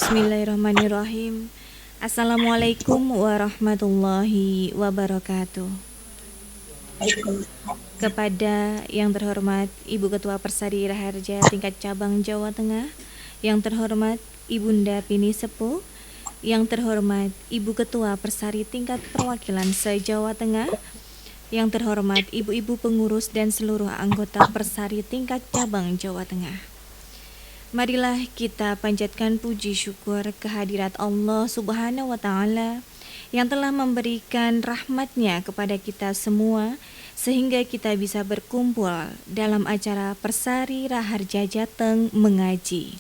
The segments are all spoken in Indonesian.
Bismillahirrahmanirrahim. Assalamualaikum warahmatullahi wabarakatuh. Kepada yang terhormat Ibu Ketua Persari Raharja tingkat cabang Jawa Tengah, yang terhormat Ibunda Pini Sepuh, yang terhormat Ibu Ketua Persari tingkat perwakilan se-Jawa Tengah, yang terhormat ibu-ibu pengurus dan seluruh anggota Persari tingkat cabang Jawa Tengah. Marilah kita panjatkan puji syukur kehadirat Allah Subhanahu wa Ta'ala yang telah memberikan rahmat-Nya kepada kita semua sehingga kita bisa berkumpul dalam acara Persari Raharja Jateng mengaji.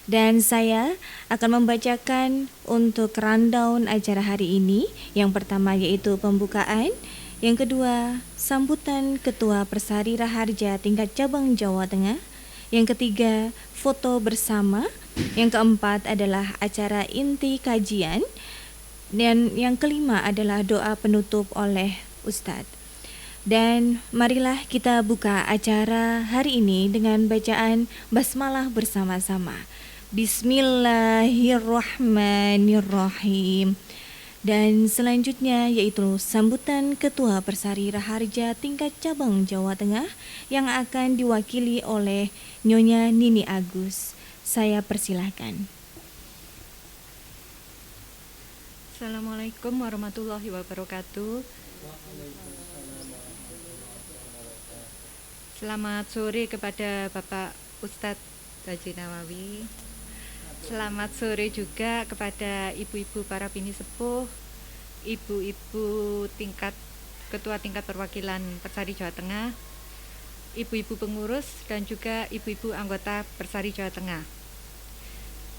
Dan saya akan membacakan untuk rundown acara hari ini. Yang pertama yaitu pembukaan, yang kedua sambutan Ketua Persari Raharja tingkat cabang Jawa Tengah, yang ketiga foto bersama, yang keempat adalah acara inti kajian, dan yang kelima adalah doa penutup oleh Ustadz. Dan marilah kita buka acara hari ini dengan bacaan basmalah bersama-sama. Bismillahirrahmanirrahim. Dan selanjutnya yaitu sambutan Ketua Persari Raharja tingkat cabang Jawa Tengah yang akan diwakili oleh Nyonya Nini Agus. Saya persilahkan. Assalamualaikum warahmatullahi wabarakatuh. Selamat sore kepada Bapak Ustadz Haji Nawawi. Selamat sore juga kepada ibu-ibu para bini sepuh, ibu-ibu ketua tingkat perwakilan Persari Jawa Tengah, ibu-ibu pengurus dan juga ibu-ibu anggota Persari Jawa Tengah.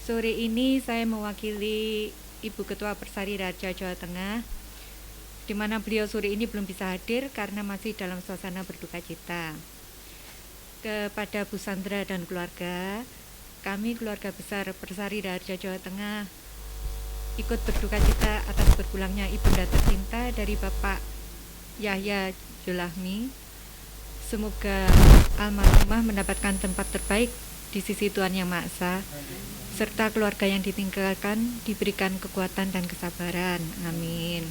Sore ini saya mewakili Ibu Ketua Persari Raharja Jawa Tengah, di mana beliau sore ini belum bisa hadir karena masih dalam suasana berduka cita. Kepada Bu Sandra dan keluarga, kami keluarga besar Persari Raharja Jawa Tengah ikut berduka cita atas berpulangnya ibunda tercinta dari Bapak Yahya Julahmi. Semoga almarhumah mendapatkan tempat terbaik di sisi Tuhan Yang Maha Esa, serta keluarga yang ditinggalkan diberikan kekuatan dan kesabaran. Amin.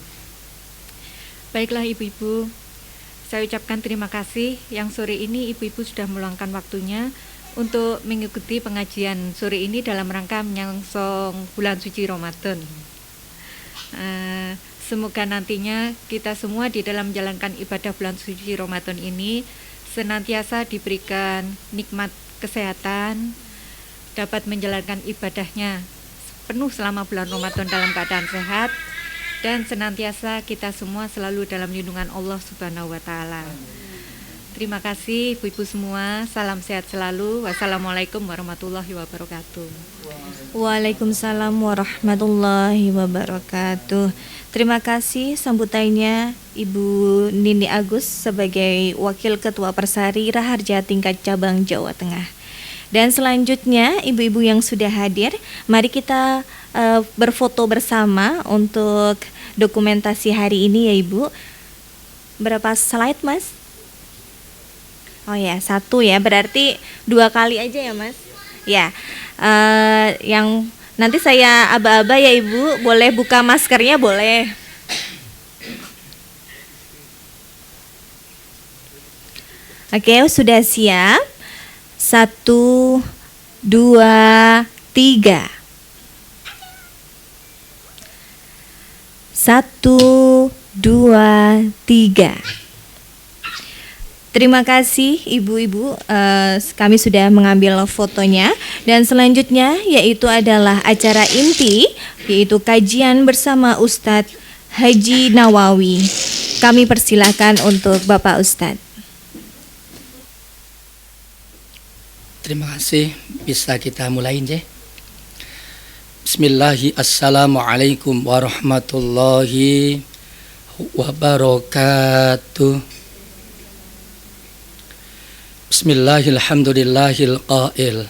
Baiklah ibu-ibu, saya ucapkan terima kasih yang sore ini ibu-ibu sudah meluangkan waktunya untuk mengikuti pengajian sore ini dalam rangka menyongsong bulan suci Ramadan. Semoga nantinya kita semua di dalam menjalankan ibadah bulan suci Ramadan ini senantiasa diberikan nikmat kesehatan, dapat menjalankan ibadahnya penuh selama bulan Ramadan dalam keadaan sehat, dan senantiasa kita semua selalu dalam lindungan Allah Subhanahu wa Ta'ala. Terima kasih ibu-ibu semua, salam sehat selalu. Wassalamualaikum warahmatullahi wabarakatuh. Waalaikumsalam warahmatullahi wabarakatuh. Terima kasih sambutannya Ibu Nini Agus sebagai Wakil Ketua Persari Raharja tingkat cabang Jawa Tengah. Dan selanjutnya ibu-ibu yang sudah hadir, mari kita berfoto bersama untuk dokumentasi hari ini ya Ibu. Berapa slide Mas? Oh ya, 1 ya, berarti 2 kali aja ya Mas. Ya, yang nanti saya aba-aba ya Ibu, boleh buka maskernya boleh. Oke, sudah siap. 1, 2, 3. 1, 2, 3. Terima kasih ibu-ibu, kami sudah mengambil fotonya. Dan selanjutnya yaitu adalah acara inti, yaitu kajian bersama Ustadz Haji Nawawi. Kami persilakan untuk Bapak Ustadz. Terima kasih, bisa kita mulai ya. Bismillahirrahmanirrahim. Assalamualaikum warahmatullahi wabarakatuh. Bismillahirrahmanirrahim. Qail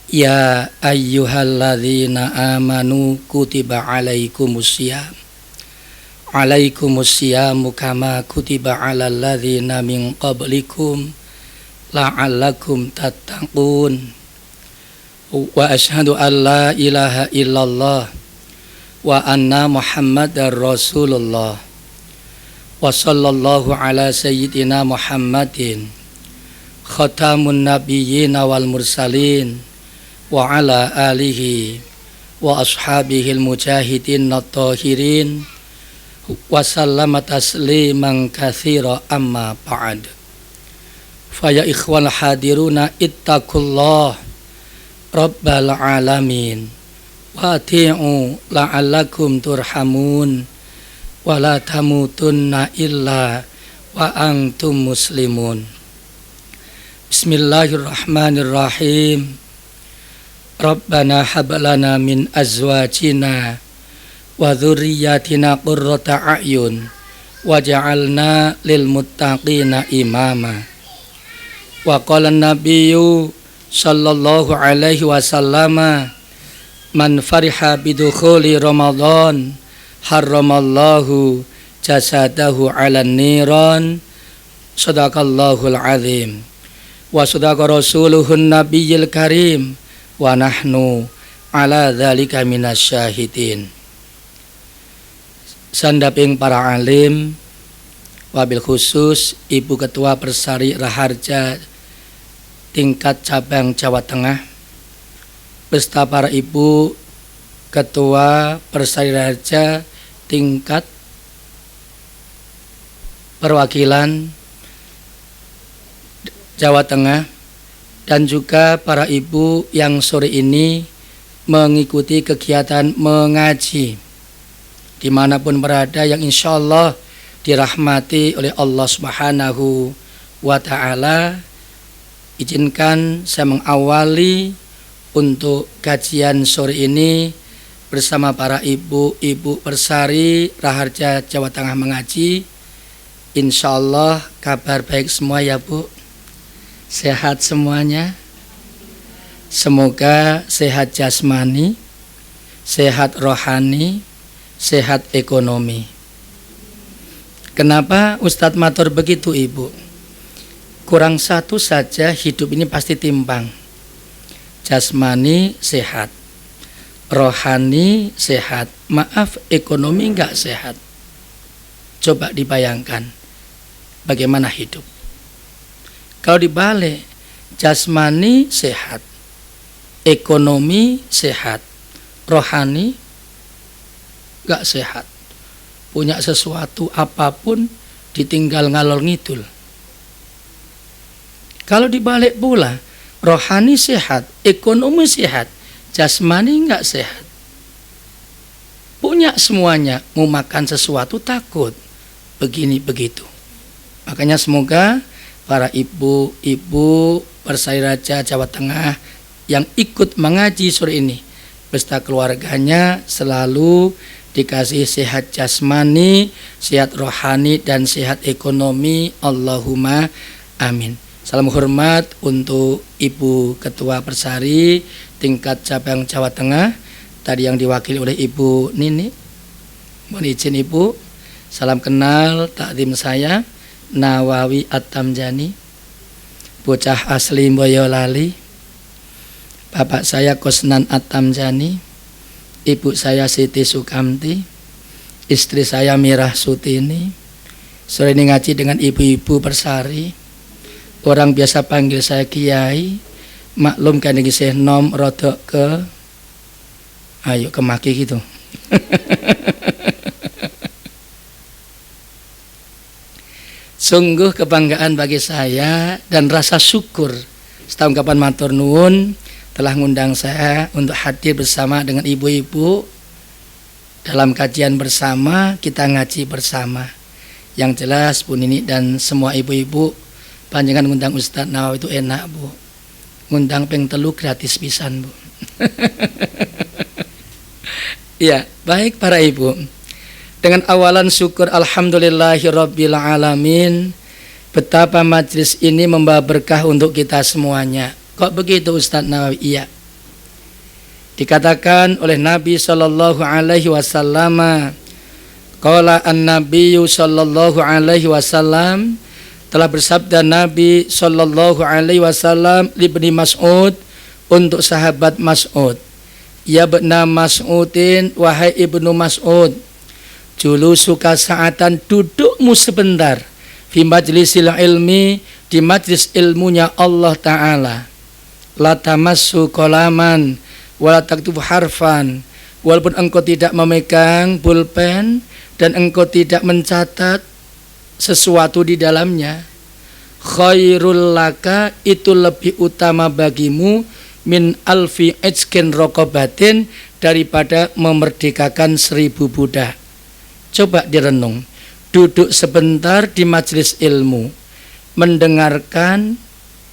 Ya ayyuhalladzina amanu kutiba alaikumusiyam kama kutiba alal ladzina min qablikum la'allakum tattaqun. wa asyhadu an la ilaha illallah wa anna Muhammadar Rasulullah wa sallallahu ala sayyidina Muhammadin khatamun nabiyyin wal mursalin wa ala alihi wa ashabihil mujahidin at-tahirin wa sallama tasliman katsira amma ba'd. Fa ya ikhwal hadiruna ittaqullah Rabbal alamin wa ati'u la'allakum turhamun wa la tamutunna illa wa antum muslimun. Bismillahirrahmanirrahim. Rabbana hab lana min azwajina wa dzurriyyatina qurrata a'yun waj'alna lil muttaqina imama. Wa qala an-nabiyyu sallallahu alaihi wasallam man fariha bidukhuli Ramadan harramallahu jasadahu 'alan niran. Shadaqallahul azim wa sadaqa rasuluhun nabiyil karim wa nahnu ala dzalika minasyahidin. Sandaping para alim wabil khusus Ibu Ketua Persari Raharja tingkat cabang Jawa Tengah beserta para Ibu Ketua Persari Raharja tingkat perwakilan Jawa Tengah dan juga para ibu yang sore ini mengikuti kegiatan mengaji dimanapun berada yang insya Allah dirahmati oleh Allah Subhanahu wa Ta'ala. Izinkan saya mengawali untuk kajian sore ini bersama para ibu-ibu Persari Raharja Jawa Tengah mengaji. Insya Allah kabar baik semua ya Bu. Sehat semuanya. Semoga sehat jasmani, sehat rohani, sehat ekonomi. Kenapa Ustadz matur begitu Ibu? Kurang satu saja hidup ini pasti timpang. Jasmani sehat, rohani sehat, maaf ekonomi enggak sehat. Coba dibayangkan bagaimana hidup. Kalau dibalik, jasmani sehat, ekonomi sehat, rohani enggak sehat. Punya sesuatu apapun ditinggal ngalor ngidul. Kalau dibalik pula, rohani sehat, ekonomi sehat, jasmani enggak sehat. Punya semuanya, mau makan sesuatu takut, begini begitu. Makanya semoga para ibu-ibu Persari Raharja Jawa Tengah yang ikut mengaji sore ini beserta keluarganya selalu dikasih sehat jasmani, sehat rohani, dan sehat ekonomi. Allahumma amin. Salam hormat untuk Ibu Ketua Persari tingkat cabang Jawa Tengah tadi yang diwakili oleh Ibu Nini. Mohon izin Ibu, salam kenal takdim saya Nawawi At-Tamjani, bocah asli Boyolali. Bapak saya Kosnan At-Tamjani, ibu saya Siti Sukamti, istri saya Mirah Sutini. Sore ini ngaji dengan ibu-ibu Persari. Orang biasa panggil saya Kiai, maklum kan ini saya nom rodok ayo kemaki gitu. Sungguh kebanggaan bagi saya dan rasa syukur setahun kapan matur nuwun telah ngundang saya untuk hadir bersama dengan ibu-ibu dalam kajian bersama, kita ngaji bersama. Yang jelas Bu Nini dan semua ibu-ibu, panjangan ngundang Ustadz Nawawi itu enak Bu. Ngundang peng telu gratis pisan Bu. Ya, baik para ibu. Dengan awalan syukur alhamdulillahirabbil alamin, betapa majlis ini membawa berkah untuk kita semuanya. Kok begitu Ustadz Nawawi? Iya. Dikatakan oleh Nabi sallallahu alaihi wasallam, qala an-nabiyyu sallallahu alaihi wasallam, telah bersabda Nabi sallallahu alaihi wasallam li Ibnu Mas'ud untuk sahabat Mas'ud. Ya bena Mas'udin, wahai ibnu Mas'ud, julusuka sa'atan, dudukmu sebentar, fi majlisil ilmi, di majlis ilmunya Allah Ta'ala. La tamassu qalaman wala taktubu harfan, walaupun engkau tidak memegang pulpen dan engkau tidak mencatat sesuatu di dalamnya, khairul laka, itu lebih utama bagimu, min alfi itskin rokobatin, daripada memerdekakan 1000 budak. Coba direnung, duduk sebentar di majelis ilmu, mendengarkan,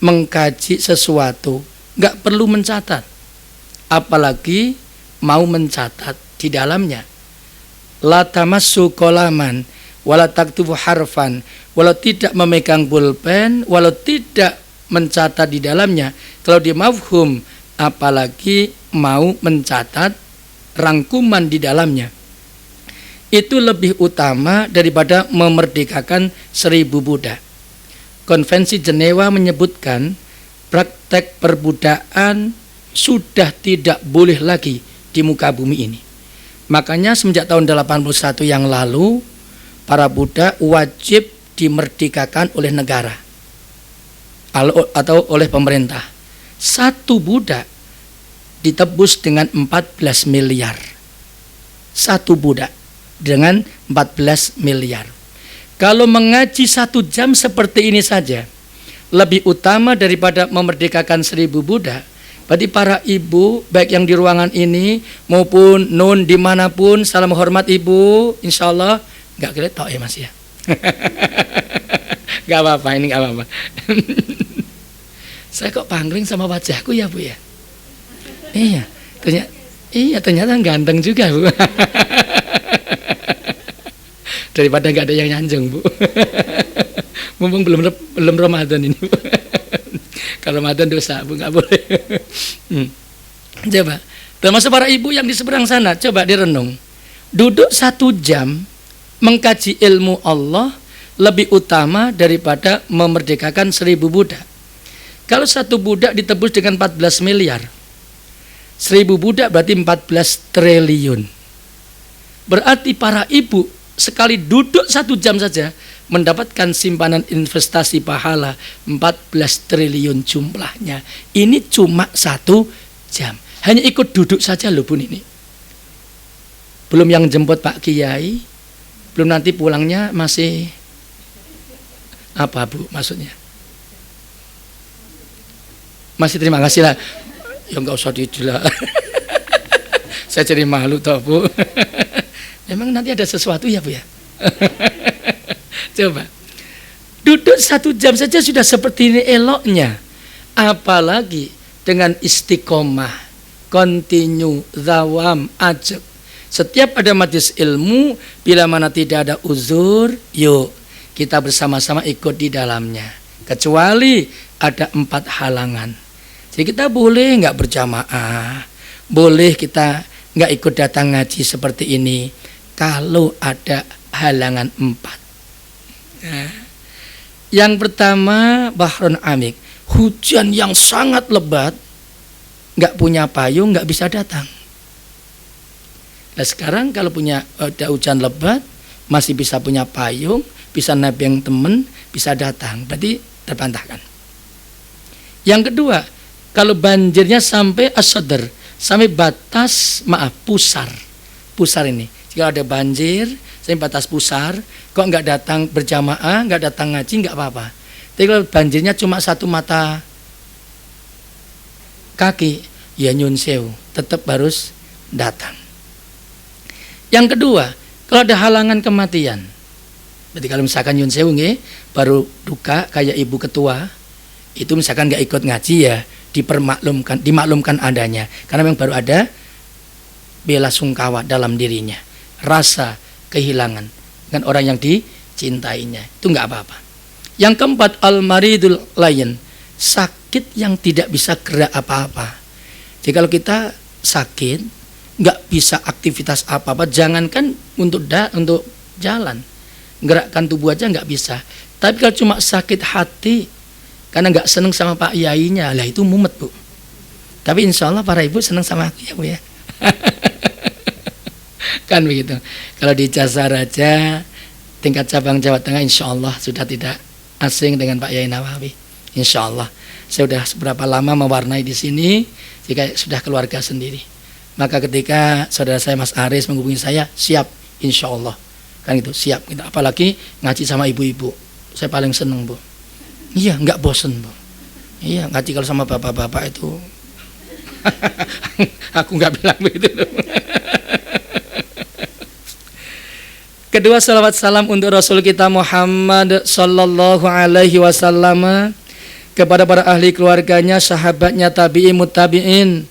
mengkaji sesuatu, nggak perlu mencatat, apalagi mau mencatat di dalamnya. La tamassu qalaman wala taktubu harfan, walau tidak memegang pulpen, walau tidak mencatat di dalamnya, kalau di mafhum, apalagi mau mencatat rangkuman di dalamnya, itu lebih utama daripada memerdekakan 1000 budak. Konvensi Jenewa menyebutkan praktek perbudakan sudah tidak boleh lagi di muka bumi ini. Makanya semenjak tahun 81 yang lalu, para budak wajib dimerdekakan oleh negara atau oleh pemerintah. Satu budak ditebus dengan 14 miliar. Satu budak dengan 14 miliar. Kalau mengaji 1 jam seperti ini saja lebih utama daripada memerdekakan 1000 budak. Berarti para ibu, baik yang di ruangan ini maupun non dimanapun, salam hormat ibu, insya Allah nggak keletok ya mas ya. Gak apa-apa, ini gak apa-apa. Saya kok pangling sama wajahku ya bu ya. Ternyata ganteng juga bu. Daripada nggak ada yang nyanjung bu. Mumpung belum Ramadan ini bu. Kalau Ramadan dosa bu, nggak boleh. Coba, termasuk para ibu yang di seberang sana, coba direnung. Duduk 1 jam mengkaji ilmu Allah lebih utama daripada memerdekakan 1000 budak. Kalau satu budak ditebus dengan 14 miliar, 1000 budak berarti 14 triliun. Berarti para ibu sekali duduk 1 jam saja mendapatkan simpanan investasi pahala 14 triliun jumlahnya. Ini cuma 1 jam. Hanya ikut duduk saja loh bun ini. Belum yang jemput Pak Kiai, belum nanti pulangnya masih apa bu maksudnya? Masih terima kasih lah. Ya nggak usah dijelas. Saya jadi malu toh bu. Memang nanti ada sesuatu ya bu ya. Coba duduk 1 jam saja sudah seperti ini eloknya, apalagi dengan istiqomah, continue, zawam, ajak. Setiap ada majelis ilmu, bila mana tidak ada uzur, yuk kita bersama-sama ikut di dalamnya. Kecuali ada 4 halangan. Jadi kita boleh nggak berjamaah, boleh kita nggak ikut datang ngaji seperti ini. Kalau ada halangan 4. Nah, yang pertama bahrun amik, hujan yang sangat lebat, nggak punya payung, nggak bisa datang. Nah sekarang kalau punya ada hujan lebat, masih bisa punya payung, bisa nebeng temen, bisa datang, berarti terbantahkan. Yang kedua, kalau banjirnya sampai as-sadr, sampai batas pusar ini. Jika ada banjir sampai batas pusar, kok nggak datang berjamaah, nggak datang ngaji, nggak apa-apa. Tapi kalau banjirnya cuma 1 mata kaki, ya nyun sewu, tetap harus datang. Yang kedua, kalau ada halangan kematian, berarti kalau misalkan nyun sewu baru duka kayak ibu ketua, itu misalkan nggak ikut ngaji ya dimaklumkan adanya, karena memang baru ada bela sungkawa dalam dirinya, rasa kehilangan dengan orang yang dicintainya, itu nggak apa-apa. Yang keempat, al-maridul lain, sakit yang tidak bisa gerak apa-apa. Jadi kalau kita sakit nggak bisa aktivitas apa-apa, jangankan untuk jalan, gerakkan tubuh aja nggak bisa. Tapi kalau cuma sakit hati karena nggak seneng sama Pak Yainya, lah itu mumet bu. Tapi insya Allah para ibu senang sama aku ya Bu ya. Kan begitu. Kalau di Jasa Raja tingkat cabang Jawa Tengah insya Allah sudah tidak asing dengan Pak Yai Nawawi. Insya Allah. Saya sudah seberapa lama mewarnai di sini, jika sudah keluarga sendiri. Maka ketika saudara saya Mas Aris menghubungi saya, siap insya Allah. Kan gitu, siap. Apalagi ngaji sama ibu-ibu. Saya paling seneng Bu. Iya, nggak bosen Bu. Iya, ngaji kalau sama bapak-bapak itu. Aku nggak bilang begitu. Kedua, salawat salam untuk Rasul kita Muhammad sallallahu alaihi wasallam, kepada para ahli keluarganya, sahabatnya, tabi'in, muttabi'in,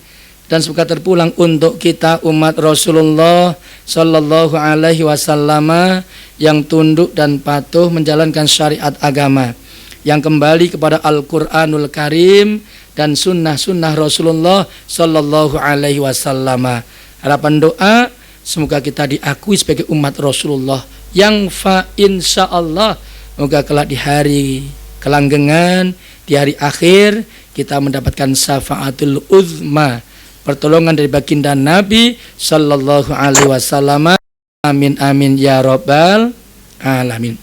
dan semoga terpulang untuk kita umat Rasulullah sallallahu alaihi wasallam yang tunduk dan patuh menjalankan syariat agama, yang kembali kepada Al-Qur'anul Karim dan sunnah-sunnah Rasulullah sallallahu alaihi wasallam. Harapan doa semoga kita diakui sebagai umat Rasulullah yang insyaallah semoga kelak di hari kelanggengan, di hari akhir kita mendapatkan syafaatul uzma, pertolongan dari baginda Nabi sallallahu alaihi wasallam. Amin amin ya rabbal alamin.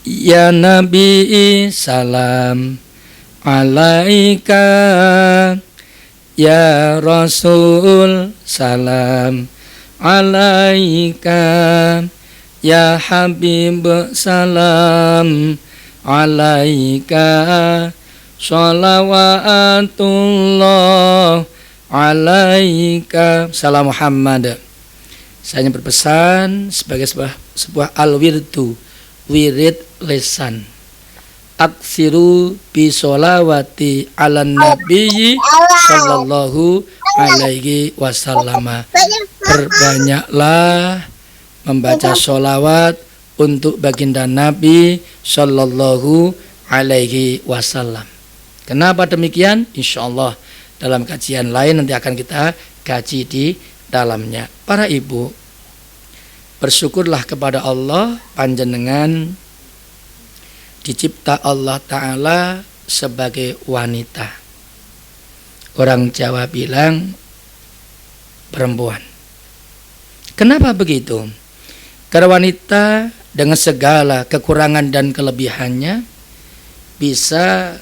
Ya Nabi salam alaika, ya Rasul salam alaika, ya Habib salam alaika, sholawatullah alaika. Salam Muhammad. Saya berpesan sebagai sebuah al-wirdu, wirid lisan. Aksiru bisolawati ala nabiyyi sallallahu alaihi wasallam. Perbanyaklah membaca sholawat untuk baginda Nabi sallallahu alaihi wasallam. Kenapa demikian? Insya Allah dalam kajian lain nanti akan kita kaji di dalamnya. Para ibu, bersyukurlah kepada Allah, panjenengan dicipta Allah Ta'ala sebagai wanita. Orang Jawa bilang perempuan. Kenapa begitu? Karena wanita dengan segala kekurangan dan kelebihannya bisa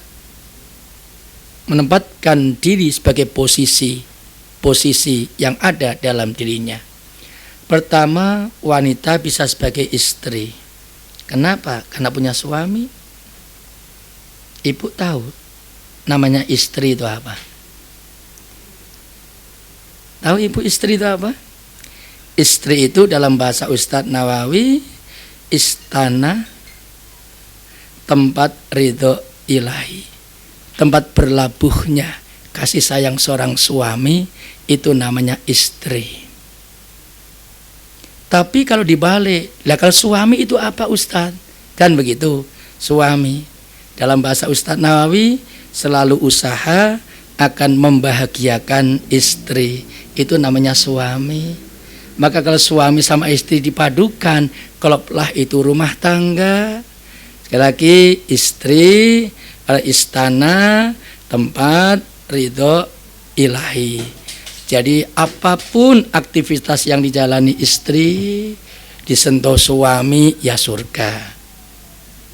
menempatkan diri sebagai posisi yang ada dalam dirinya. Pertama, wanita bisa sebagai istri. Kenapa? Karena punya suami. Ibu tahu namanya istri itu apa? Tahu ibu istri itu apa? Istri itu dalam bahasa Ustadz Nawawi, istana, tempat ridho ilahi, tempat berlabuhnya kasih sayang seorang suami, itu namanya istri. Tapi kalau dibalik, lah kalau suami itu apa Ustadz? Kan begitu, suami dalam bahasa Ustadz Nawawi selalu usaha akan membahagiakan istri, itu namanya suami. Maka kalau suami sama istri dipadukan, keloplah itu rumah tangga. Sekali lagi, istri adalah istana, tempat ridho ilahi. Jadi apapun aktivitas yang dijalani istri, disentuh suami, ya surga.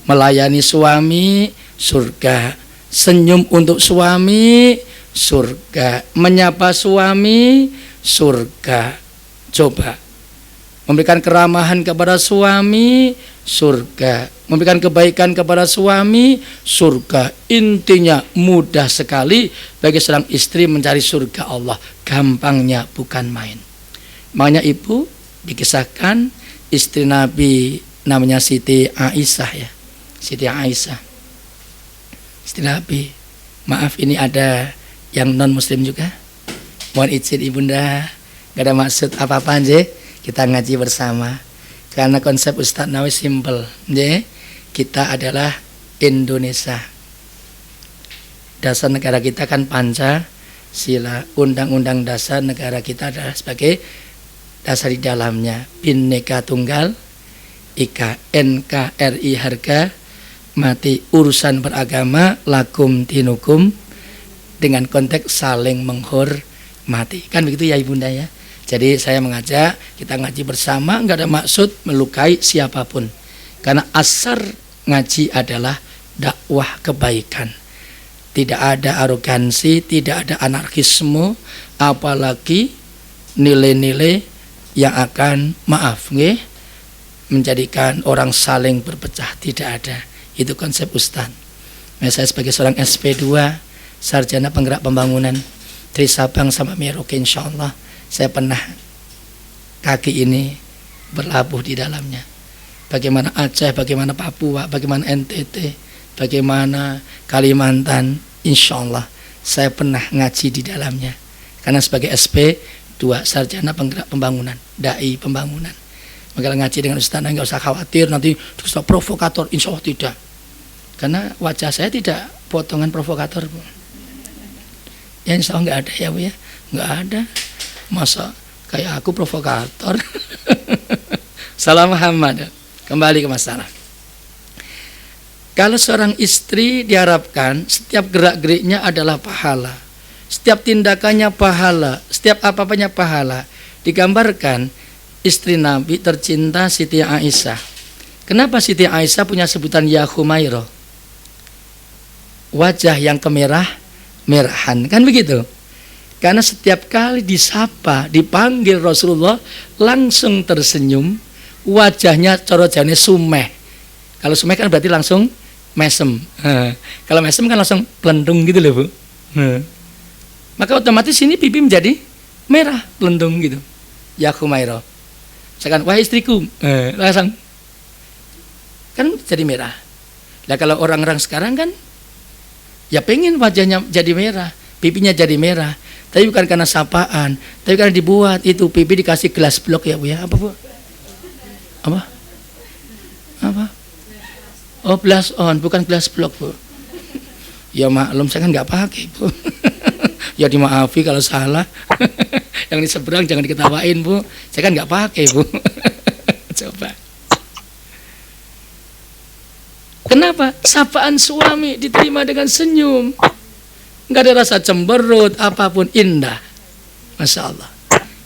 Melayani suami, surga. Senyum untuk suami, surga. Menyapa suami, surga. Coba memberikan keramahan kepada suami, surga. Memberikan kebaikan kepada suami, surga. Intinya mudah sekali bagi seorang istri mencari surga Allah. Gampangnya bukan main. Makanya ibu dikisahkan istri Nabi namanya Siti Aisyah ya. Siti Aisyah, istri Nabi. Maaf, ini ada yang non muslim juga. Mohon izin ibunda, gak ada maksud apa-apa aja. Kita ngaji bersama. Karena konsep Ustadz Nawawi simple, kita adalah Indonesia. Dasar negara kita kan Pancasila, undang-undang dasar negara kita adalah sebagai dasar di dalamnya Bhinneka Tunggal Ika, NKRI harga mati, urusan beragama lakum dinukum dengan konteks saling menghormati. Kan begitu ya Ibunda ya. Jadi saya mengajak kita ngaji bersama, nggak ada maksud melukai siapapun. Karena asar ngaji adalah dakwah kebaikan. Tidak ada arogansi, tidak ada anarkisme, apalagi nilai-nilai yang akan menjadikan orang saling berpecah. Tidak ada. Itu konsep Ustadz. Saya sebagai seorang SP2, sarjana penggerak pembangunan Trisabang sama Merauke, insya Allah saya pernah kaki ini berlabuh di dalamnya. Bagaimana Aceh, bagaimana Papua, bagaimana NTT, bagaimana Kalimantan, insya Allah saya pernah ngaji di dalamnya. Karena sebagai SP2, sarjana penggerak pembangunan, dai pembangunan. Maka ngaji dengan Ustaz, nggak usah khawatir nanti Ustaz provokator, insya Allah tidak. Karena wajah saya tidak potongan provokator, Bu. Ya insya Allah nggak ada ya Bu ya, nggak ada. Masa kayak aku provokator. Salah Muhammad. Kembali ke masalah. Kalau seorang istri diharapkan setiap gerak-geriknya adalah pahala, setiap tindakannya pahala, setiap apa-apanya pahala. Digambarkan istri Nabi tercinta Siti Aisyah. Kenapa Siti Aisyah punya sebutan Ya Humairah? Wajah yang kemerah-merahan, kan begitu? Karena setiap kali disapa, dipanggil Rasulullah langsung tersenyum, wajahnya corojane sumeh. Kalau sumeh kan berarti langsung mesem. Kalau mesem kan langsung pelendung gitu loh Bu. Maka otomatis ini pipi menjadi merah pelendung gitu. Ya Humairah. Misalkan wahai istriku, langsung kan jadi merah. Nah kalau orang-orang sekarang kan ya pengen wajahnya jadi merah, pipinya jadi merah, tapi bukan karena sapaan, tapi karena dibuat itu pipi dikasih gelas blok ya Bu ya. Apa Bu? Apa? Oh blush on, bukan gelas blok Bu. Ya maklum saya kan nggak pakai Bu. Ya dimaafi kalau salah. Yang di seberang jangan diketawain Bu. Saya kan nggak pakai Bu. Coba. Kenapa? Sapaan suami diterima dengan senyum. Nggak ada rasa cemberut, apapun indah. Masya Allah.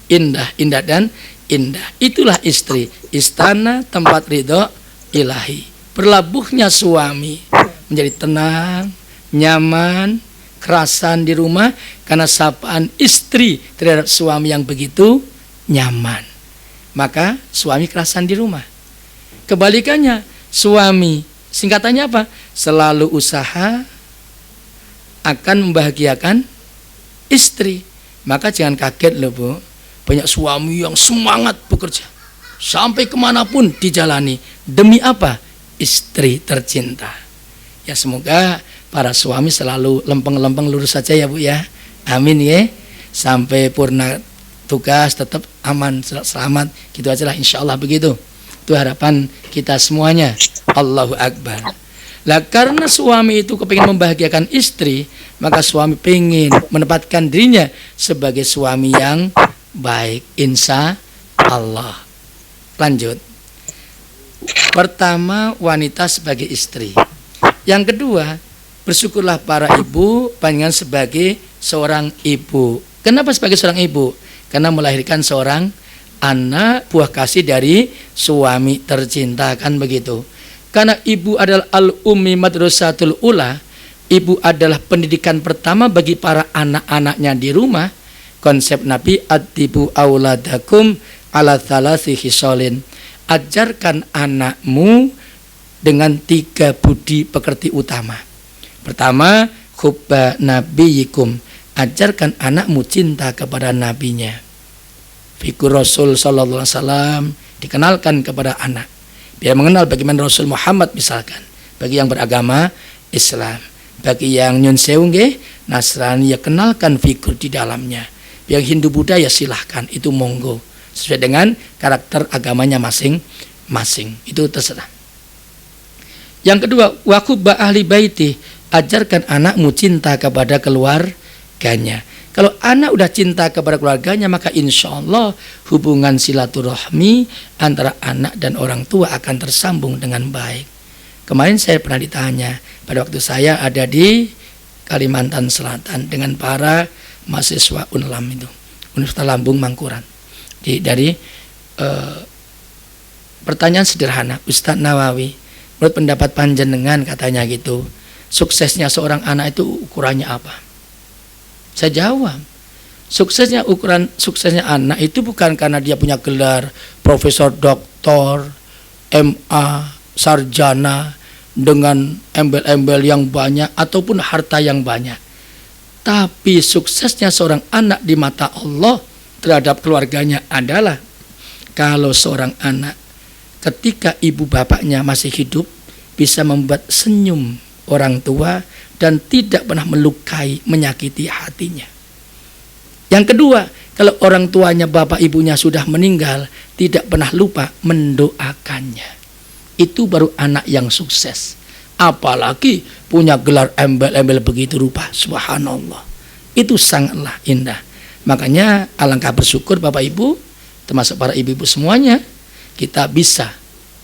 Indah, indah dan indah. Itulah istri. Istana tempat ridho ilahi. Berlabuhnya suami menjadi tenang, nyaman, kerasan di rumah karena sapaan istri terhadap suami yang begitu nyaman. Maka suami kerasan di rumah. Kebalikannya, suami singkatannya apa? Selalu usaha akan membahagiakan istri. Maka jangan kaget loh Bu, banyak suami yang semangat bekerja sampai kemanapun dijalani. Demi apa? Istri tercinta. Ya semoga para suami selalu lempeng-lempeng lurus saja ya Bu ya. Amin ya. Sampai purna tugas tetap aman, selamat. Gitu aja lah insya Allah begitu. Itu harapan kita semuanya. Allahu Akbar. Lah karena suami itu kepingin membahagiakan istri, maka suami pengen menempatkan dirinya sebagai suami yang baik, insya Allah. Lanjut. Pertama, wanita sebagai istri. Yang kedua, bersyukurlah para ibu panjenengan sebagai seorang ibu. Kenapa sebagai seorang ibu? Karena melahirkan seorang anak buah kasih dari suami tercinta, kan begitu. Karena ibu adalah al-ummi madrasatul ula, ibu adalah pendidikan pertama bagi para anak-anaknya di rumah. Konsep Nabi addibu auladakum ala thalathi khisalin. Ajarkan anakmu dengan 3 budi pekerti utama. Pertama, hubba nabiyikum. Ajarkan anakmu cinta kepada nabinya. Figur Rasul sallallahu alaihi wasallam dikenalkan kepada anak. Biar mengenal bagaimana Rasul Muhammad misalkan. Bagi yang beragama Islam, bagi yang nyun sewu nggih Nasrani, ya kenalkan figur di dalamnya. Yang Hindu Buddha ya silahkan, itu monggo. Sesuai dengan karakter agamanya masing-masing. Itu terserah. Yang kedua, waqubba ahli baiti. Ajarkan anakmu cinta kepada keluarganya. Kalau anak udah cinta kepada keluarganya, maka insya Allah hubungan silaturahmi antara anak dan orang tua akan tersambung dengan baik. Kemarin saya pernah ditanya, pada waktu saya ada di Kalimantan Selatan dengan para mahasiswa Unlam itu, Universitas Lambung Mangkurat. Dari pertanyaan sederhana, Ustadz Nawawi, menurut pendapat panjenengan katanya gitu, suksesnya seorang anak itu ukurannya apa? Saya jawab, suksesnya anak itu bukan karena dia punya gelar profesor, doktor, MA, sarjana dengan embel-embel yang banyak ataupun harta yang banyak. Tapi suksesnya seorang anak di mata Allah terhadap keluarganya adalah kalau seorang anak ketika ibu bapaknya masih hidup bisa membuat senyum orang tua dan tidak pernah melukai, menyakiti hatinya. Yang kedua, kalau orang tuanya, bapak ibunya sudah meninggal, tidak pernah lupa mendoakannya. Itu baru anak yang sukses. Apalagi punya gelar embel-embel begitu rupa, subhanallah. Itu sangatlah indah. Makanya alangkah bersyukur Bapak Ibu, termasuk para ibu-ibu semuanya, kita bisa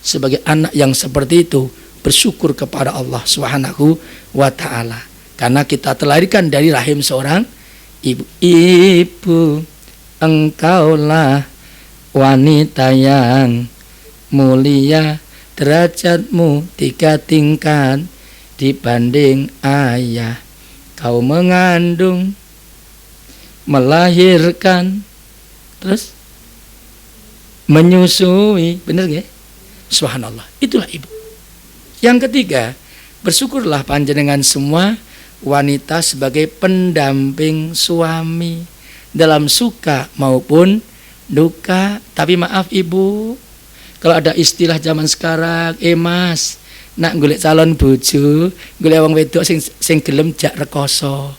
sebagai anak yang seperti itu bersyukur kepada Allah Subhanahu wa ta'ala. Karena kita terlahirkan dari rahim seorang ibu. Ibu, engkaulah wanita yang mulia, derajatmu 3 tingkat dibanding ayah. Kau mengandung, melahirkan, terus menyusui, benar nggak? Subhanallah, itulah ibu. Yang ketiga, bersyukurlah panjenengan semua wanita sebagai pendamping suami dalam suka maupun duka. Tapi maaf ibu, kalau ada istilah zaman sekarang, mas, nak golek calon bojo, golek wong wedok sing gelem jak rekoso.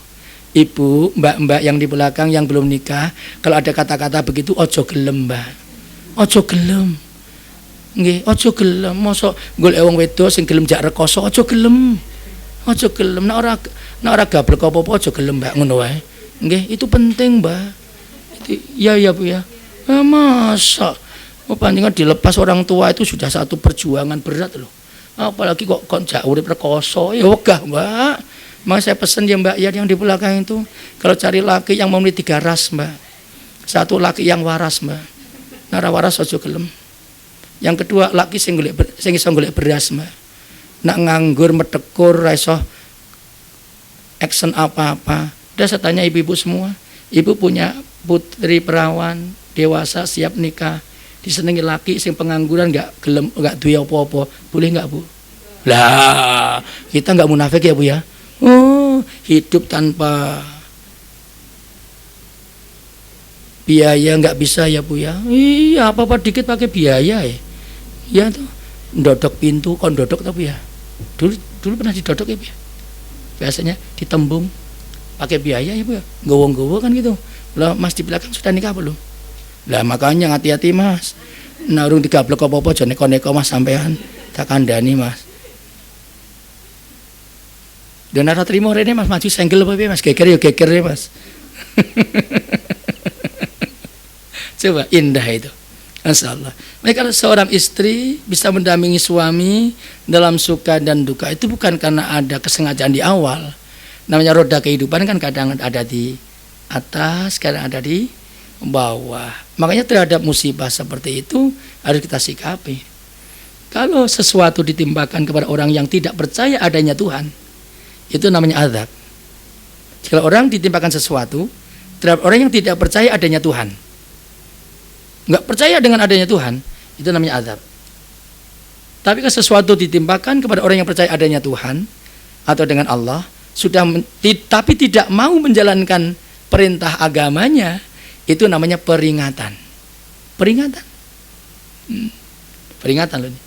Ibu, mbak-mbak yang di belakang yang belum nikah, kalau ada kata-kata begitu ojo gelem, mbak. Ojo gelem. Nggih, ojo gelem. Mosok golek wong wedok sing gelem jak rekoso, ojo gelem. Ojo gelem. Nek ora gablek apa-apa ojo gelem, mbak, ngono wae. Nggih, itu penting, mbak. Iya Bu ya. Masa panjenengan dilepas orang tua itu sudah satu perjuangan berat loh. Apalagi kok jak urip rekoso, ya wegah, mbak. Maka saya pesan ya mbak ya yang di belakang itu, kalau cari laki yang memiliki 3 ras, mbak. 1 laki yang waras, mbak. Nara waras ojo gelem. Yang kedua laki sing iso golek beras, mbak. Nak nganggur metekur ra iso action apa-apa. Udah saya tanya ibu-ibu semua. Ibu punya putri perawan dewasa siap nikah, disenengi laki sing pengangguran enggak gelem, enggak duwe apa-apa. Boleh enggak, Bu? Lah, kita enggak munafik ya, Bu ya. Oh, hidup tanpa biaya nggak bisa ya Bu ya. Iya, apa-apa dikit pakai biaya ya. Ya tuh, dodok pintu kon dodok tapi ya. Dulu pernah didodok ya Bu ya. Biasanya ditembung pakai biaya ya Bu ya. Gowo-gowo kan gitu. Lah Mas di belakang sudah nikah belum? Lah makanya hati-hati Mas. Narung digablek apa-apa aja neko-neko Mas sampean. Tak kandhani Mas. Dan ora trimo rene Mas maju senggel apa piye Mas, geger ya geger ya Mas. Coba indah itu. Masyaallah. Maka kalau seorang istri bisa mendampingi suami dalam suka dan duka itu bukan karena ada kesengajaan di awal. Namanya roda kehidupan kan kadang ada di atas, kadang ada di bawah. Makanya terhadap musibah seperti itu harus kita sikapi. Kalau sesuatu ditimpakan kepada orang yang tidak percaya adanya Tuhan, itu namanya azab. Jika orang ditimpakan sesuatu terhadap orang yang tidak percaya adanya Tuhan, nggak percaya dengan adanya Tuhan, itu namanya azab. Tapi kalau sesuatu ditimpakan kepada orang yang percaya adanya Tuhan atau dengan Allah, tapi tidak mau menjalankan perintah agamanya, itu namanya peringatan. Peringatan loh.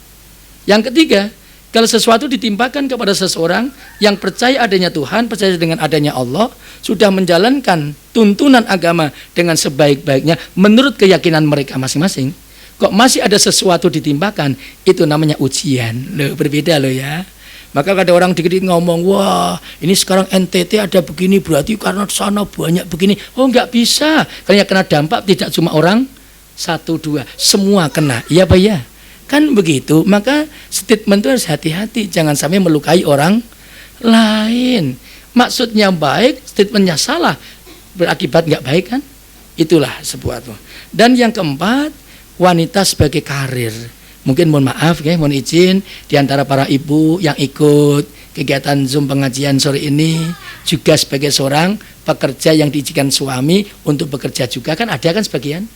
Yang ketiga, kalau sesuatu ditimpakan kepada seseorang yang percaya adanya Tuhan, percaya dengan adanya Allah, sudah menjalankan tuntunan agama dengan sebaik-baiknya menurut keyakinan mereka masing-masing, kok masih ada sesuatu ditimpakan, itu namanya ujian. Loh, berbeda loh ya. Maka ada orang dikit-dikit ngomong, wah ini sekarang NTT ada begini, berarti karena sana banyak begini. Oh nggak bisa, karena kena dampak tidak cuma orang 1, 2, semua kena. Iya Pak ya? Kan begitu, maka statement itu harus hati-hati, jangan sampai melukai orang lain. maksudnya baik, statementnya salah, berakibat nggak baik kan? Itulah sebuah itu. Dan yang keempat, wanita sebagai karir. Mungkin mohon maaf ya, mohon izin di antara para ibu yang ikut kegiatan Zoom pengajian sore ini juga sebagai seorang pekerja yang diizinkan suami untuk bekerja juga, kan ada kan sebagian,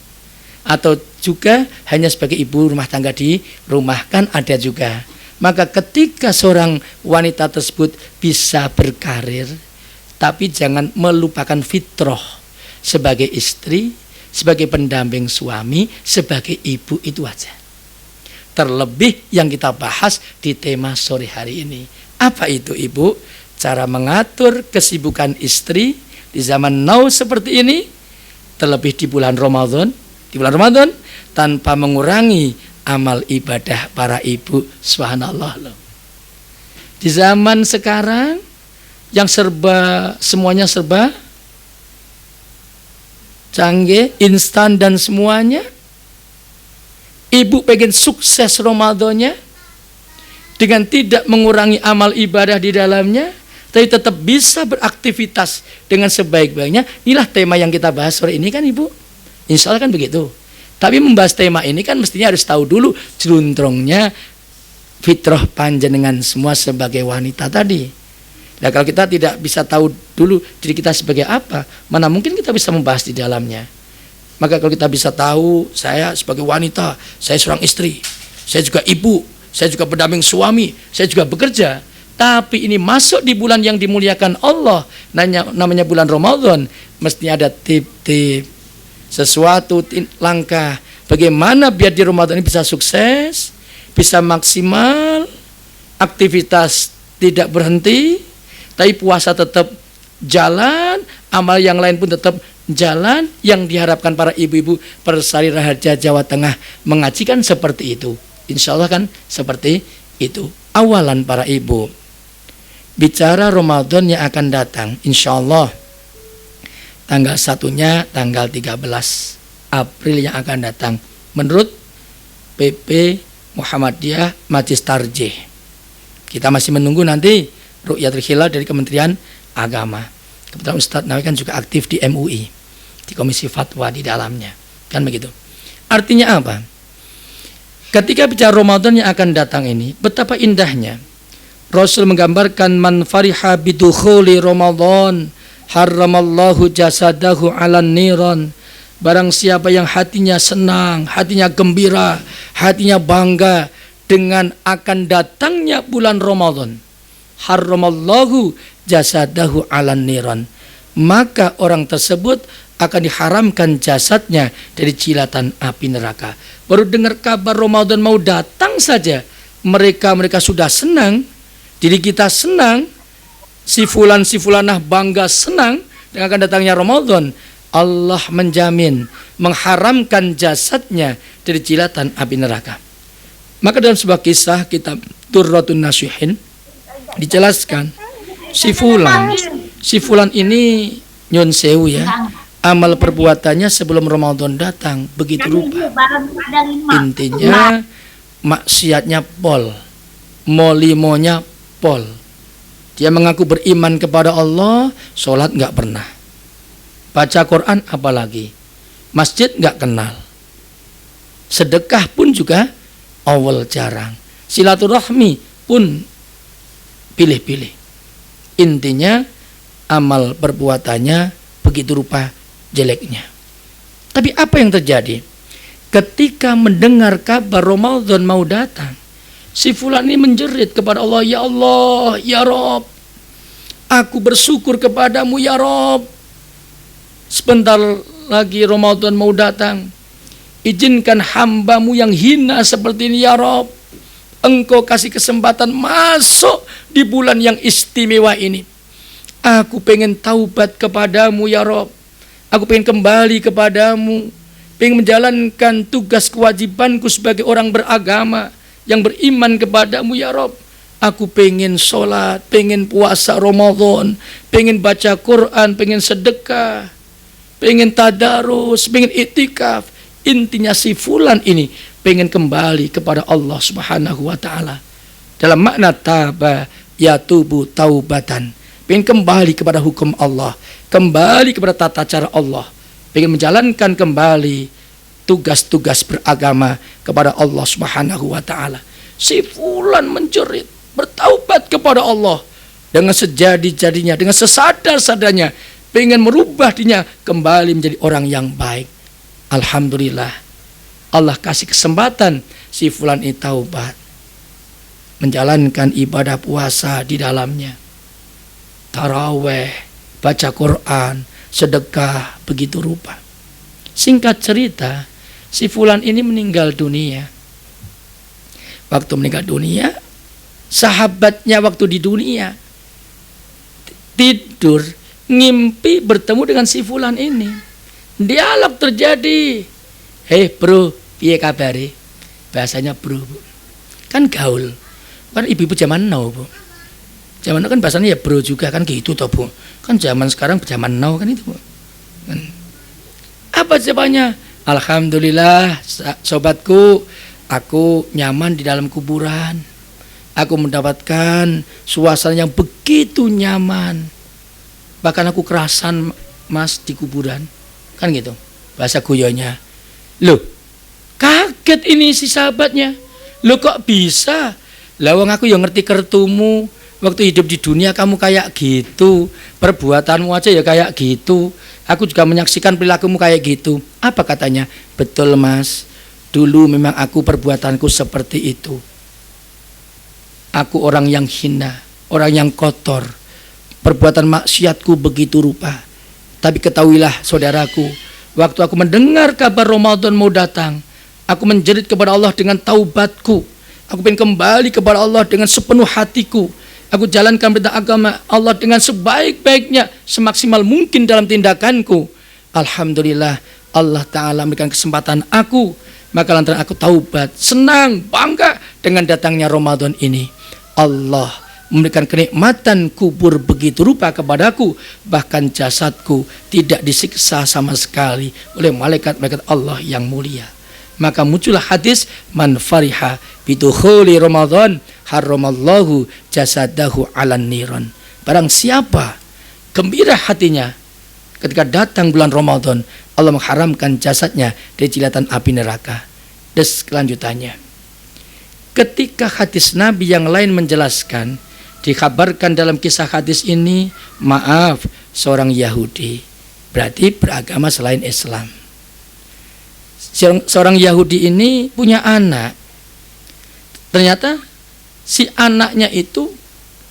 atau juga hanya sebagai ibu rumah tangga di rumah, kan ada juga. Maka ketika seorang wanita tersebut bisa berkarir, tapi jangan melupakan fitrah sebagai istri, sebagai pendamping suami, sebagai ibu, itu aja. Terlebih yang kita bahas di tema sore hari ini. Apa itu ibu? Cara mengatur kesibukan istri di zaman now seperti ini, terlebih di bulan Ramadan. Di bulan Ramadan tanpa mengurangi amal ibadah para ibu. Subhanallah loh. Di zaman sekarang yang semuanya serba canggih, instan dan semuanya. Ibu pengen sukses Ramadannya dengan tidak mengurangi amal ibadah di dalamnya, tapi tetap bisa beraktivitas dengan sebaik-baiknya. Inilah tema yang kita bahas sore ini kan ibu. Insya Allah kan begitu. Tapi membahas tema ini kan mestinya harus tahu dulu jeluntrongnya fitrah panjenengan semua sebagai wanita tadi. Nah kalau kita tidak bisa tahu dulu diri kita sebagai apa, mana mungkin kita bisa membahas di dalamnya. Maka kalau kita bisa tahu, saya sebagai wanita, saya seorang istri, saya juga ibu, saya juga pendamping suami, saya juga bekerja. Tapi ini masuk di bulan yang dimuliakan Allah, namanya bulan Ramadan, mestinya ada tip-tip, sesuatu langkah. Bagaimana biar di Ramadan ini bisa sukses, bisa maksimal, aktivitas tidak berhenti, tapi puasa tetap jalan, amal yang lain pun tetap jalan. Yang diharapkan para ibu-ibu Persari Raharja Jawa Tengah mengajikan seperti itu. Insya Allah kan seperti itu. Awalan para ibu, bicara Ramadan yang akan datang, insya Allah tanggal 1-nya tanggal 13 April yang akan datang menurut PP Muhammadiyah Majlis Tarjih. Kita masih menunggu nanti Ru'yatul Hilal dari Kementerian Agama. Kebetulan Ustadz Nawawi kan juga aktif di MUI, di Komisi Fatwa di dalamnya, kan begitu. Artinya apa? Ketika bicara Ramadan yang akan datang ini, betapa indahnya Rasul menggambarkan man fariha bidukhuli Ramadan haramallahu jasadahu 'alan niran. Barang siapa yang hatinya senang, hatinya gembira, hatinya bangga dengan akan datangnya bulan Ramadan, haramallahu jasadahu 'alan niran, maka orang tersebut akan diharamkan jasadnya dari cilatan api neraka. Baru dengar kabar Ramadan mau datang saja, mereka sudah senang, diri kita senang, si fulanah bangga senang dengan akan datangnya Ramadan. Allah menjamin mengharamkan jasadnya dari cilatan api neraka. Maka dalam sebuah kisah kitab Durratun Nasihin dijelaskan si fulan ini nyun sewu ya, amal perbuatannya sebelum Ramadan datang begitu rupa. Intinya maksiatnya pol, molimonya pol. Dia mengaku beriman kepada Allah, sholat nggak pernah, baca Quran apalagi, masjid nggak kenal, sedekah pun juga awal jarang, silaturahmi pun pilih-pilih. Intinya amal perbuatannya begitu rupa jeleknya. Tapi apa yang terjadi? Ketika mendengar kabar Ramadan mau datang, si fulan ini menjerit kepada Allah, ya Allah, ya Rob, aku bersyukur kepadamu ya Rob. Sebentar lagi Ramadan mau datang, izinkan hambamu yang hina seperti ini ya Rob, engkau kasih kesempatan masuk di bulan yang istimewa ini. Aku pengen taubat kepadamu ya Rob, aku pengen kembali kepadamu, pengen menjalankan tugas kewajibanku sebagai orang beragama yang beriman kepadamu ya Rob. Aku pengen sholat, pengen puasa Ramadan, pengen baca Quran, pengen sedekah, pengen tadarus, pengen iktikaf. Intinya si fulan ini pengen kembali kepada Allah Subhanahu wa ta'ala. Dalam makna taba yatubu taubatan, pengen kembali kepada hukum Allah, kembali kepada tata cara Allah, pengen menjalankan kembali tugas-tugas beragama kepada Allah Subhanahu wa taala. Si fulan menjerit, bertaubat kepada Allah dengan sejadi-jadinya, dengan sesadar-sadarnya, pengen merubah dirinya kembali menjadi orang yang baik. Alhamdulillah, Allah kasih kesempatan si fulan ini taubat, menjalankan ibadah puasa di dalamnya, taraweh, baca Quran, sedekah, begitu rupa. Singkat cerita, si fulan ini meninggal dunia. Waktu meninggal dunia, sahabatnya waktu di dunia tidur, ngimpi bertemu dengan si fulan ini. Dialog terjadi. Hei bro, piye kabari? Bahasanya bro, Bu. Kan gaul. Kan ibu-ibu zaman now, Bu. Zaman now kan bahasanya ya bro juga, kan gitu toh, Bu. Kan zaman sekarang zaman now kan itu, Bu. Kan. Apa jawabannya? Alhamdulillah, sobatku, aku nyaman di dalam kuburan. Aku mendapatkan suasana yang begitu nyaman. Bahkan aku kerasan, Mas, di kuburan. Kan gitu, bahasa guyonya. Loh, kaget ini si sahabatnya. Loh kok bisa? Lawang aku yang ngerti kertumu. Waktu hidup di dunia kamu kayak gitu, perbuatanmu aja ya kayak gitu. Aku juga menyaksikan perilakumu kayak gitu. Apa katanya? Betul, Mas, dulu memang aku perbuatanku seperti itu. Aku orang yang hina, orang yang kotor, perbuatan maksiatku begitu rupa. Tapi ketahuilah saudaraku, waktu aku mendengar kabar Ramadan mau datang, aku menjerit kepada Allah dengan taubatku. Aku ingin kembali kepada Allah dengan sepenuh hatiku. Aku jalankan perintah agama Allah dengan sebaik-baiknya, semaksimal mungkin dalam tindakanku. Alhamdulillah, Allah Ta'ala memberikan kesempatan aku. Maka lantaran aku taubat, senang, bangga dengan datangnya Ramadan ini. Allah memberikan kenikmatan kubur begitu rupa kepadaku. Bahkan jasadku tidak disiksa sama sekali oleh malaikat-malaikat Allah yang mulia. Maka muncullah hadis, man fariha bidukhuli Ramadan haramallahu jasadahu alan niron. Barang siapa gembira hatinya ketika datang bulan Ramadan, Allah mengharamkan jasadnya dari jilatan api neraka. Dan kelanjutannya, ketika hadis Nabi yang lain menjelaskan, dikabarkan dalam kisah hadis ini, maaf, seorang Yahudi, berarti beragama selain Islam. Seorang Yahudi ini punya anak. Ternyata si anaknya itu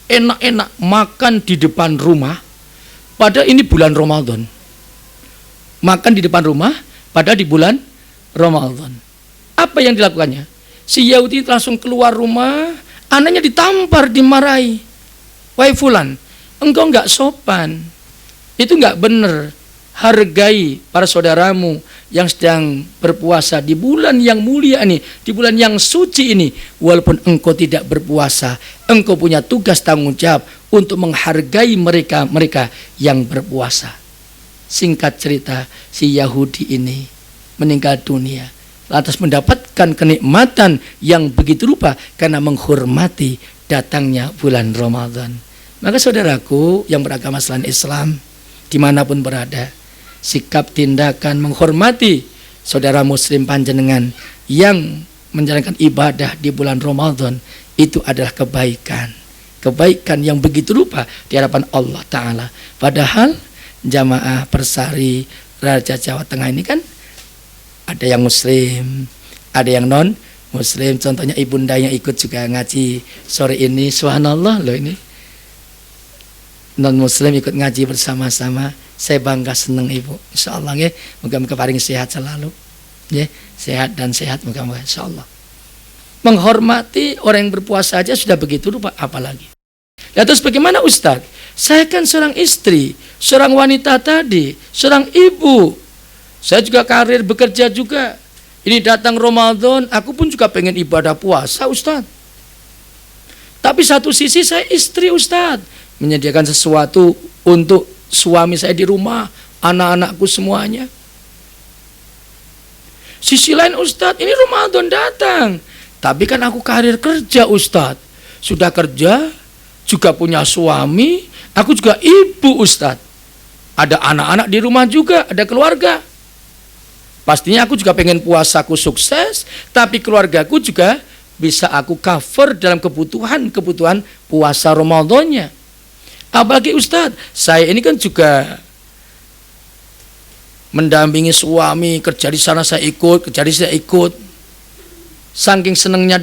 enak-enak makan di depan rumah, padahal ini bulan Ramadan. Makan di depan rumah, padahal di bulan Ramadan. Apa yang dilakukannya? Si Yahudi langsung keluar rumah, anaknya ditampar, dimarahi. Wahai fulan, engkau enggak sopan. Itu enggak benar. Hargai para saudaramu yang sedang berpuasa di bulan yang mulia ini, di bulan yang suci ini. Walaupun engkau tidak berpuasa, engkau punya tugas tanggung jawab untuk menghargai mereka yang berpuasa. Singkat cerita, si Yahudi ini meninggal dunia, lantas mendapatkan kenikmatan yang begitu rupa karena menghormati datangnya bulan Ramadan. Maka saudaraku yang beragama selain Islam, dimanapun berada, sikap tindakan menghormati saudara muslim panjenengan yang menjalankan ibadah di bulan Ramadan, itu adalah kebaikan yang begitu rupa di hadapan Allah Ta'ala. Padahal jamaah Persari Raja Jawa Tengah ini kan ada yang muslim, ada yang non muslim. Contohnya ibunda yang ikut juga ngaji sore ini, subhanallah loh, ini non muslim ikut ngaji bersama-sama. Saya bangga, senang ibu, insyaallah ya. Moga-moga paling sehat selalu ya, sehat dan sehat moga-moga insyaallah. Menghormati orang yang berpuasa aja sudah begitu rupa, apalagi. Ya terus bagaimana Ustadz? Saya kan seorang istri, seorang wanita tadi, seorang ibu. Saya juga karir bekerja juga. Ini datang Ramadan, aku pun juga pengen ibadah puasa Ustadz. Tapi satu sisi saya istri Ustadz, menyediakan sesuatu untuk suami saya di rumah, anak-anakku semuanya. Sisi lain Ustadz, ini Ramadan datang, tapi kan aku karir kerja Ustadz. Sudah kerja, juga punya suami, aku juga ibu Ustadz. Ada anak-anak di rumah juga, ada keluarga. Pastinya aku juga pengen puasaku sukses, tapi keluargaku juga bisa aku cover dalam kebutuhan puasa Ramadannya. Apalagi Ustadz, saya ini kan juga mendampingi suami, kerja di sana saya ikut, kerja di sini saya ikut. Saking senangnya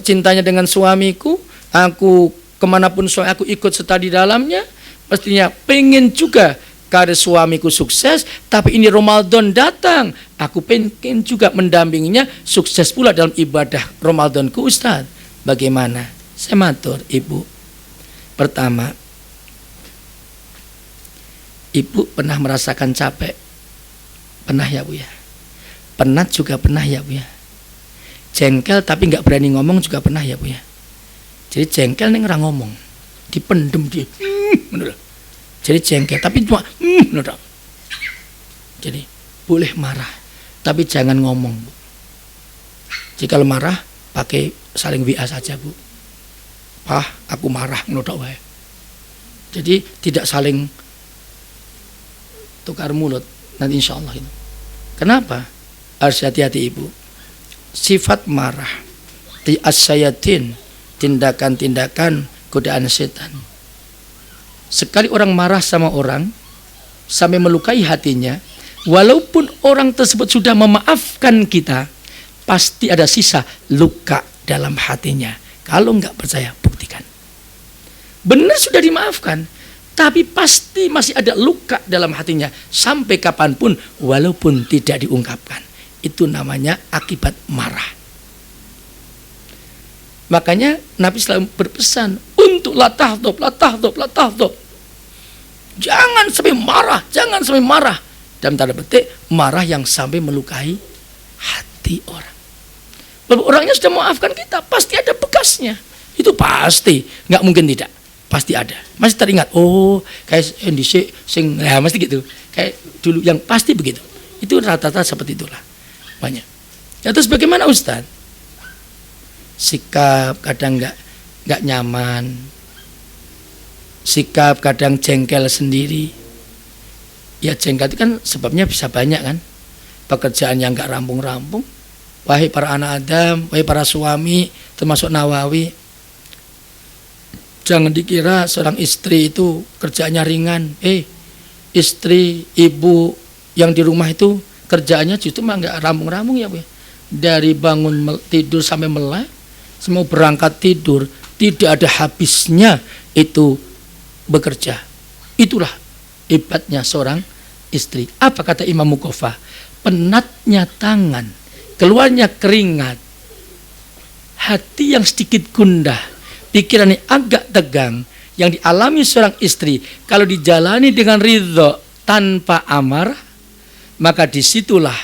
cintanya dengan suamiku, aku kemanapun suami aku ikut serta di dalamnya, pastinya pengen juga karir suamiku sukses, tapi ini Ramadan datang, aku pengen juga mendampinginya sukses pula dalam ibadah Ramadanku Ustaz. Bagaimana? Saya matur Ibu. Pertama, Ibu pernah merasakan capek? Pernah ya Bu ya? Penat juga pernah ya Bu ya? Jengkel tapi nggak berani ngomong juga pernah ya Bu ya? Jadi jengkel nih ngerang ngomong, dipendem dia, jadi jengkel tapi cuma jadi boleh marah tapi jangan ngomong Bu. Jika marah pakai saling WA saja Bu. Aku marah ngono wae. Jadi tidak saling tukar mulut nanti insya Allah itu. Kenapa? Harus hati-hati Ibu. Sifat marah di asyayatin, tindakan-tindakan godaan setan. Sekali orang marah sama orang sampai melukai hatinya, walaupun orang tersebut sudah memaafkan kita, pasti ada sisa luka dalam hatinya. Kalau enggak percaya, buktikan. Benar sudah dimaafkan, tapi pasti masih ada luka dalam hatinya sampai kapanpun walaupun tidak diungkapkan. Itu namanya akibat marah. Makanya Nabi selalu berpesan untuk la tahdhab. Jangan sampai marah. Dalam tanda petik marah yang sampai melukai hati orang. Kalau orangnya sudah memaafkan kita, pasti ada bekasnya. Itu pasti, nggak mungkin tidak. Pasti ada. Masih teringat, kayak NDC sing mesti gitu. Kayak dulu yang pasti begitu. Itu rata-rata seperti itulah. Banyak. Ya, terus bagaimana Ustaz? Sikap kadang nggak nyaman, sikap kadang jengkel sendiri. Ya jengkel itu kan sebabnya bisa banyak kan. Pekerjaan yang nggak rampung-rampung. Wahai para anak Adam, wahai para suami, termasuk Nawawi, jangan dikira seorang istri itu kerjaannya ringan. Istri, ibu yang di rumah itu kerjaannya justru mah nggak rampung-rampung ya Bu. Dari bangun tidur sampai melek, semua berangkat tidur, tidak ada habisnya itu bekerja. Itulah hebatnya seorang istri. Apa kata Imam Muqaffah? Penatnya tangan, keluarnya keringat, hati yang sedikit gundah, pikirannya agak tegang, yang dialami seorang istri kalau dijalani dengan ridho tanpa amarah, maka disitulah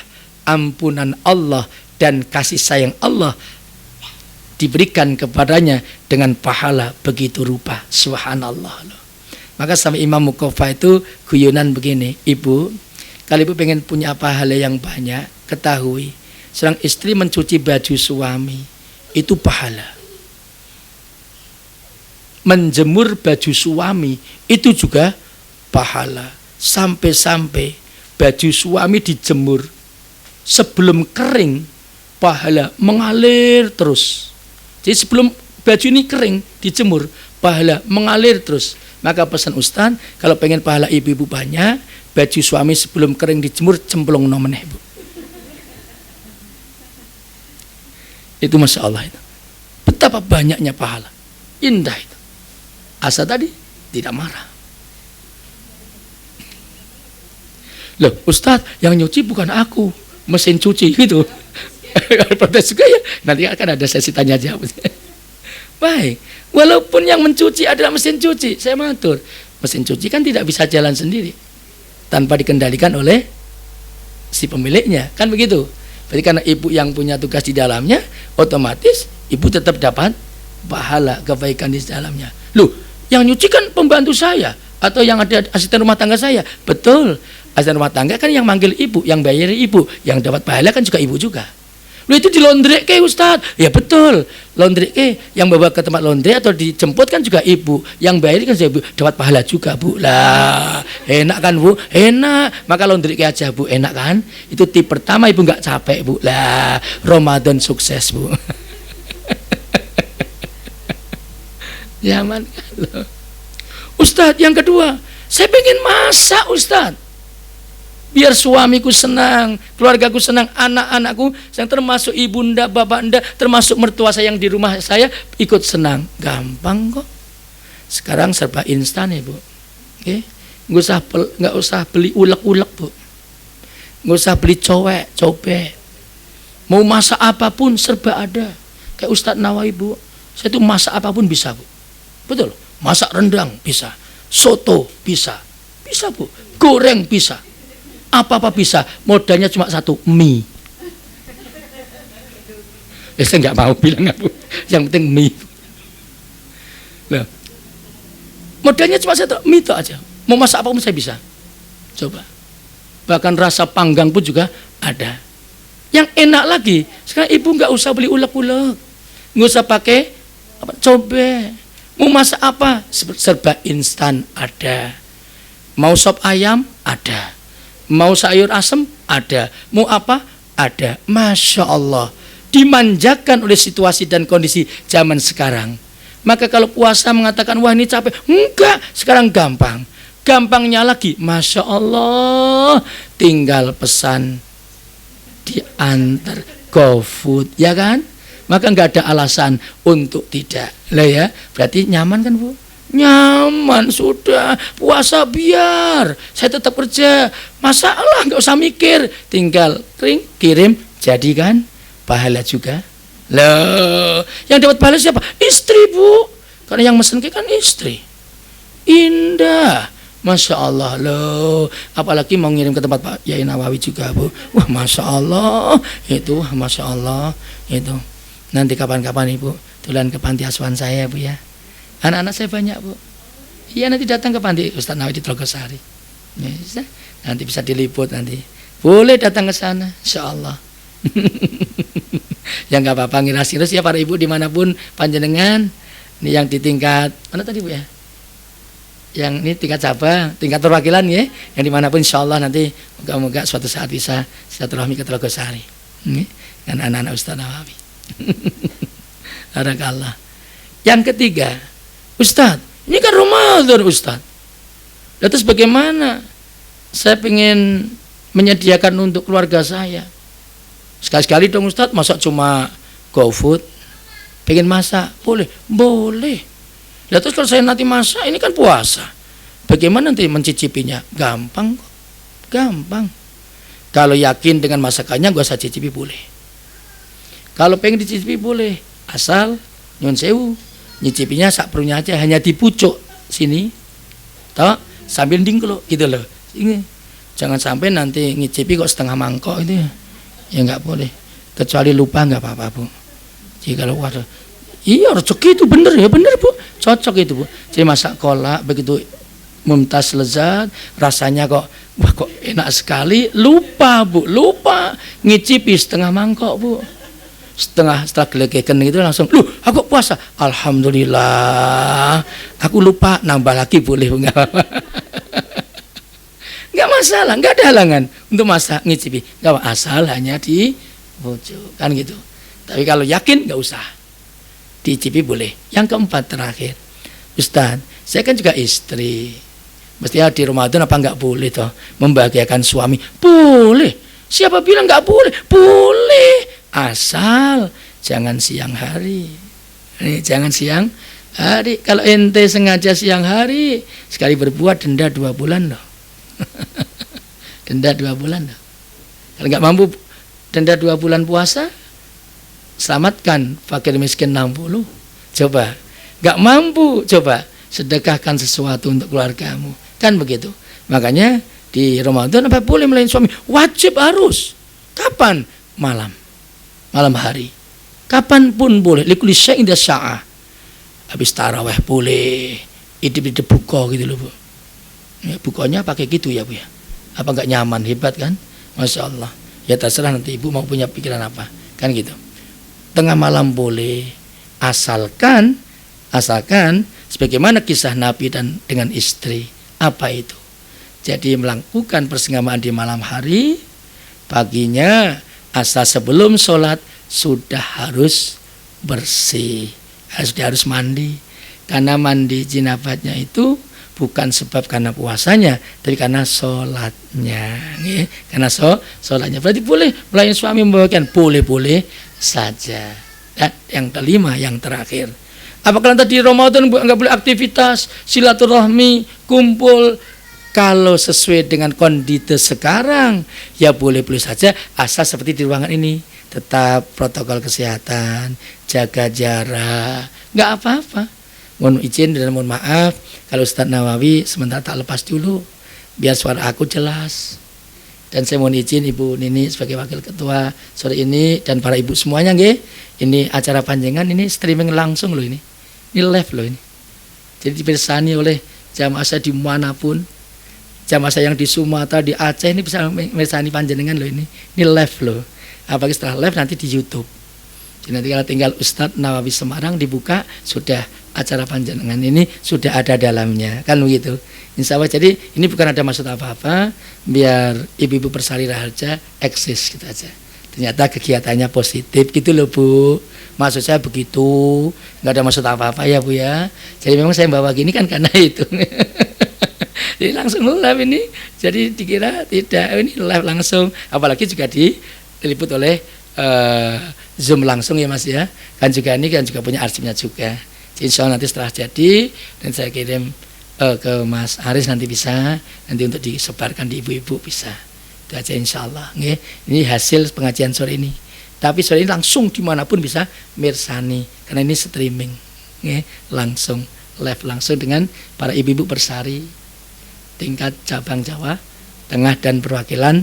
ampunan Allah dan kasih sayang Allah diberikan kepadanya dengan pahala begitu rupa. Subhanallah. Maka sampai Imam Muqaffah itu guyonan begini, Ibu, kalau Ibu pengen punya pahala yang banyak, ketahui seorang istri mencuci baju suami itu pahala. Menjemur baju suami itu juga pahala. Sampai-sampai baju suami dijemur sebelum kering, pahala mengalir terus. Jadi sebelum baju ini kering dijemur, pahala mengalir terus. Maka pesan Ustaz, kalau pengen pahala ibu-ibu banyak, baju suami sebelum kering dijemur cemplung nomeneh Bu. Itu Masya Allah itu. Betapa banyaknya pahala. Indah itu. Asal tadi tidak marah. Loh Ustaz, yang nyuci bukan aku, mesin cuci gitu. Protes juga ya. Nanti akan ada sesi tanya jawab. Baik, walaupun yang mencuci adalah mesin cuci, saya matur, mesin cuci kan tidak bisa jalan sendiri tanpa dikendalikan oleh si pemiliknya, kan begitu. Berarti karena ibu yang punya tugas di dalamnya, otomatis ibu tetap dapat pahala kebaikan di dalamnya. Loh, yang nyuci kan pembantu saya atau yang ada asisten rumah tangga saya. Betul, asisten rumah tangga kan yang manggil ibu, yang bayar ibu, yang dapat pahala kan juga ibu juga. Lu itu dilondrek Ustaz. Ya betul. Laundry yang bawa ke tempat laundry atau dijemput kan juga ibu, yang bayar kan ibu, dapat pahala juga Bu. Lah enak kan Bu, enak. Maka laundry aja Bu, enak kan. Itu tip pertama, ibu nggak capek Bu. Lah Ramadan sukses Bu. Zaman kalau Ustadz yang kedua, saya pengen masak Ustadz, biar suamiku senang, keluargaku senang, anak-anakku yang termasuk ibunda, bapak anda, termasuk mertua saya yang di rumah saya ikut senang. Gampang kok. Sekarang serba instan ya Bu. Oke, nggak usah beli ulek-ulek Bu. Nggak usah beli cobek. Mau masak apapun serba ada. Kayak Ustadz Nawawi Bu, saya tuh masak apapun bisa Bu. Betul. Masak rendang bisa, soto bisa Bu, goreng bisa. Apa-apa bisa, modalnya cuma satu, mie. Saya nggak mau bilang apa, yang penting mie. Nah, modalnya cuma satu, mie itu aja. Mau masak apapun saya bisa. Coba. Bahkan rasa panggang pun juga ada. Yang enak lagi, sekarang ibu nggak usah beli ulek-ulek, nggak usah pakai cobek. Mau masak apa, serba instan ada. Mau sop ayam ada. Mau sayur asem ada, mau apa ada. Masya Allah, dimanjakan oleh situasi dan kondisi zaman sekarang. Maka kalau puasa mengatakan wah ini capek, enggak, sekarang gampang. Gampangnya lagi, Masya Allah, tinggal pesan diantar GoFood, ya kan? Maka enggak ada alasan untuk tidak. Lah ya, berarti nyaman kan Bu? Nyaman sudah, puasa biar saya tetap kerja, masalah nggak usah mikir, tinggal kirim jadi kan, pahala juga. Loh, yang dapat pahala siapa? Istri Bu, karena yang mesen kan istri. Indah, Masya Allah loh. Apalagi mau ngirim ke tempat Pak Yai Nawawi juga Bu. Wah Masya Allah, itu Masya Allah itu. Nanti kapan-kapan Ibu tulen ke panti asuhan saya Bu ya. Anak-anak saya banyak Bu. Iya nanti datang ke panti Ustadz Nawawi di Telogosari. Ya, nanti bisa diliput nanti. Boleh datang ke sana, Insya Allah. Ya nggak apa-apa, ngirasi ya para ibu dimanapun panjenengan. Ini yang di tingkat mana tadi Bu ya? Yang ini tingkat cabang, tingkat perwakilan ya. Yang dimanapun Insya Allah nanti moga-moga suatu saat bisa silaturahmi ke Telogosari. Dan anak-anak Ustadz Nawawi. Barakallah. Yang ketiga, Ustadz, ini kan Ramadan Ustadz. Terus bagaimana? Saya ingin menyediakan untuk keluarga saya. Sekali-sekali dong Ustadz, masak cuma GoFood. Pengen masak, boleh? Boleh. Terus kalau saya nanti masak, ini kan puasa. Bagaimana nanti mencicipinya? Gampang kok. Gampang. Kalau yakin dengan masakannya, gak usah cicipi boleh. Kalau pengen dicicipi boleh. Asal, nyun sewu. Nyicipinya sak perlunya aja, hanya di pucuk sini, toh sambil dingkluk gitu loh. Ini jangan sampai nanti ngicipi kok setengah mangkok itu ya nggak boleh. Kecuali lupa nggak apa-apa Bu. Jadi kalau waduh, iya rezeki itu bener ya bener Bu, cocok itu Bu. Jadi masak kolak begitu mumtaz lezat, rasanya kok wah kok enak sekali, lupa Bu, lupa ngicipi setengah mangkok Bu. Setelah gelegekan gitu langsung, loh aku puasa, alhamdulillah, aku lupa, nambah lagi boleh nggak apa-apa. Nggak masalah, nggak ada halangan untuk masak ngicipi, nggak apa, asal hanya di pucuk kan gitu. Tapi kalau yakin nggak usah, dicipi boleh. Yang keempat terakhir, Ustadz, saya kan juga istri, mestinya di Ramadan apa nggak boleh toh membahagiakan suami? Boleh. Siapa bilang nggak boleh? Boleh. Asal jangan siang hari. Jangan siang hari. Kalau ente sengaja siang hari, sekali berbuat denda 2 bulan loh. Denda 2 bulan loh. Kalau nggak mampu denda 2 bulan puasa, selamatkan fakir miskin 60. Coba. Nggak mampu, coba sedekahkan sesuatu untuk keluargamu. Kan begitu. Makanya di Ramadan apa boleh melayani suami? Wajib harus. Kapan? Malam hari. Kapanpun boleh. Likuli syai'in sya'ah. Habis tarawih boleh. Idip-idip buka gitu loh Bu. Ya, bukanya pakai gitu ya Bu ya. Apa enggak nyaman, hebat kan? Masya Allah. Ya terserah nanti ibu mau punya pikiran apa. kan gitu. Tengah malam boleh, asalkan sebagaimana kisah Nabi dan dengan istri. Apa itu? Jadi melakukan persenggamaan di malam hari, paginya asal sebelum sholat sudah harus bersih, harus mandi. Karena mandi jinabatnya itu bukan sebab karena puasanya, tapi karena sholatnya. Karena sholatnya. Berarti boleh melayani suami membawakan, boleh saja. Dan yang kelima, yang terakhir, apakah tadi Ramadan nggak boleh aktivitas silaturahmi, kumpul? Kalau sesuai dengan kondisi sekarang, ya boleh-boleh saja, asal seperti di ruangan ini, tetap protokol kesehatan, jaga jarak, nggak apa-apa. Mohon izin dan mohon maaf kalau Ustadz Nawawi sementara tak lepas dulu, biar suara aku jelas. Dan saya mohon izin Ibu Nini sebagai wakil ketua sore ini dan para ibu semuanya, nggih. Ini acara panjenengan, ini streaming langsung loh ini live loh ini. Jadi dipersani oleh jamaah saya dimanapun. Jamaah saya yang di Sumatera, di Aceh ini bisa meresani panjenengan loh ini live loh. Apalagi setelah live nanti di YouTube. Jadi nanti kalau tinggal Ustadz Nawawi Semarang dibuka, sudah acara panjenengan ini sudah ada dalamnya, kan begitu. Insya Allah. Jadi ini bukan ada maksud apa-apa, biar ibu-ibu Persari Raharja eksis gitu aja. Ternyata kegiatannya positif gitu loh Bu. Maksud saya begitu, nggak ada maksud apa-apa ya Bu ya. Jadi memang saya bawa gini kan karena itu. Jadi langsung live ini, jadi dikira tidak, ini live langsung, apalagi juga diliput oleh Zoom langsung ya Mas ya, kan juga ini kan juga punya arsipnya juga. Jadi insya Allah nanti setelah jadi dan saya kirim ke Mas Haris nanti bisa, nanti untuk disebarkan di ibu-ibu bisa, itu aja insya Allah. Ini hasil pengajian sore ini, tapi sore ini langsung dimanapun bisa mirsani, karena ini streaming, langsung live langsung dengan para ibu-ibu Persari tingkat cabang Jawa Tengah dan perwakilan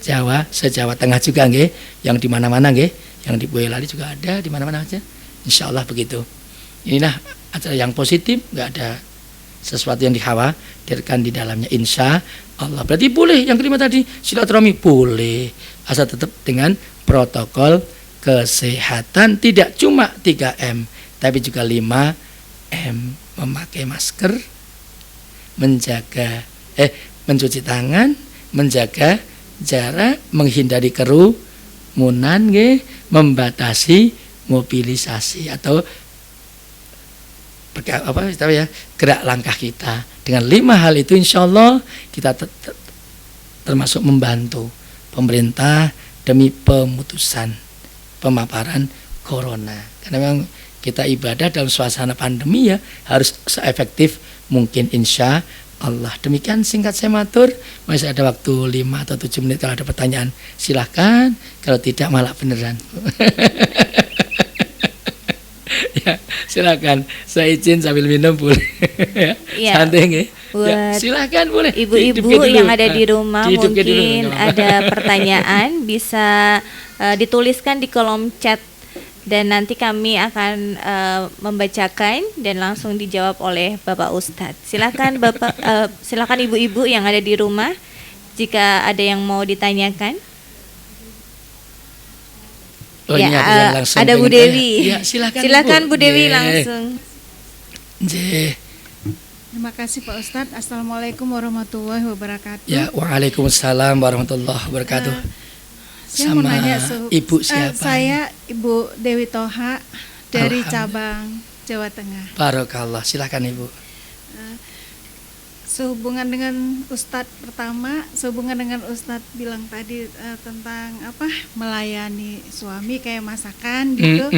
Jawa se-Jawa Tengah juga nggih, yang di mana-mana nggih, yang di Boyolali juga ada, di mana-mana aja. Insyaallah begitu. Inilah acara yang positif, nggak ada sesuatu yang dikhawatirkan di dalamnya, insya Allah. Berarti boleh yang kelima tadi, silaturahmi boleh, asal tetap dengan protokol kesehatan, tidak cuma 3M, tapi juga 5M, memakai masker, mencuci tangan, menjaga jarak, menghindari kerumunan, membatasi mobilisasi atau gerak langkah kita. Dengan 5 hal itu insya Allah kita termasuk membantu pemerintah demi pemutusan pemaparan corona. Karena memang kita ibadah dalam suasana pandemi ya harus seefektif mungkin insya Allah. Demikian singkat saya matur. Masih ada waktu 5 atau 7 menit kalau ada pertanyaan silahkan, kalau tidak malah beneran. Ya, silakan. Saya izin sambil minum boleh. Ya. Santai nggih. Ya, silakan boleh. Ibu-ibu yang ada di rumah mungkin ada pertanyaan bisa dituliskan di kolom chat dan nanti kami akan membacakan dan langsung dijawab oleh Bapak Ustadz. Silakan Bapak, silakan ibu-ibu yang ada di rumah jika ada yang mau ditanyakan. Oh, ya, ada Bu Dewi. Ya, silakan Bu Dewi langsung. Terima kasih Pak Ustadz. Assalamualaikum warahmatullahi wabarakatuh. Ya, waalaikumsalam warahmatullahi wabarakatuh. Saya mau nanya Ibu siapa? Saya Ibu Dewi Toha dari cabang Jawa Tengah. Barakallah, silakan Ibu. Sehubungan dengan Ustadz pertama, sehubungan dengan Ustadz bilang tadi tentang apa melayani suami kayak masakan gitu.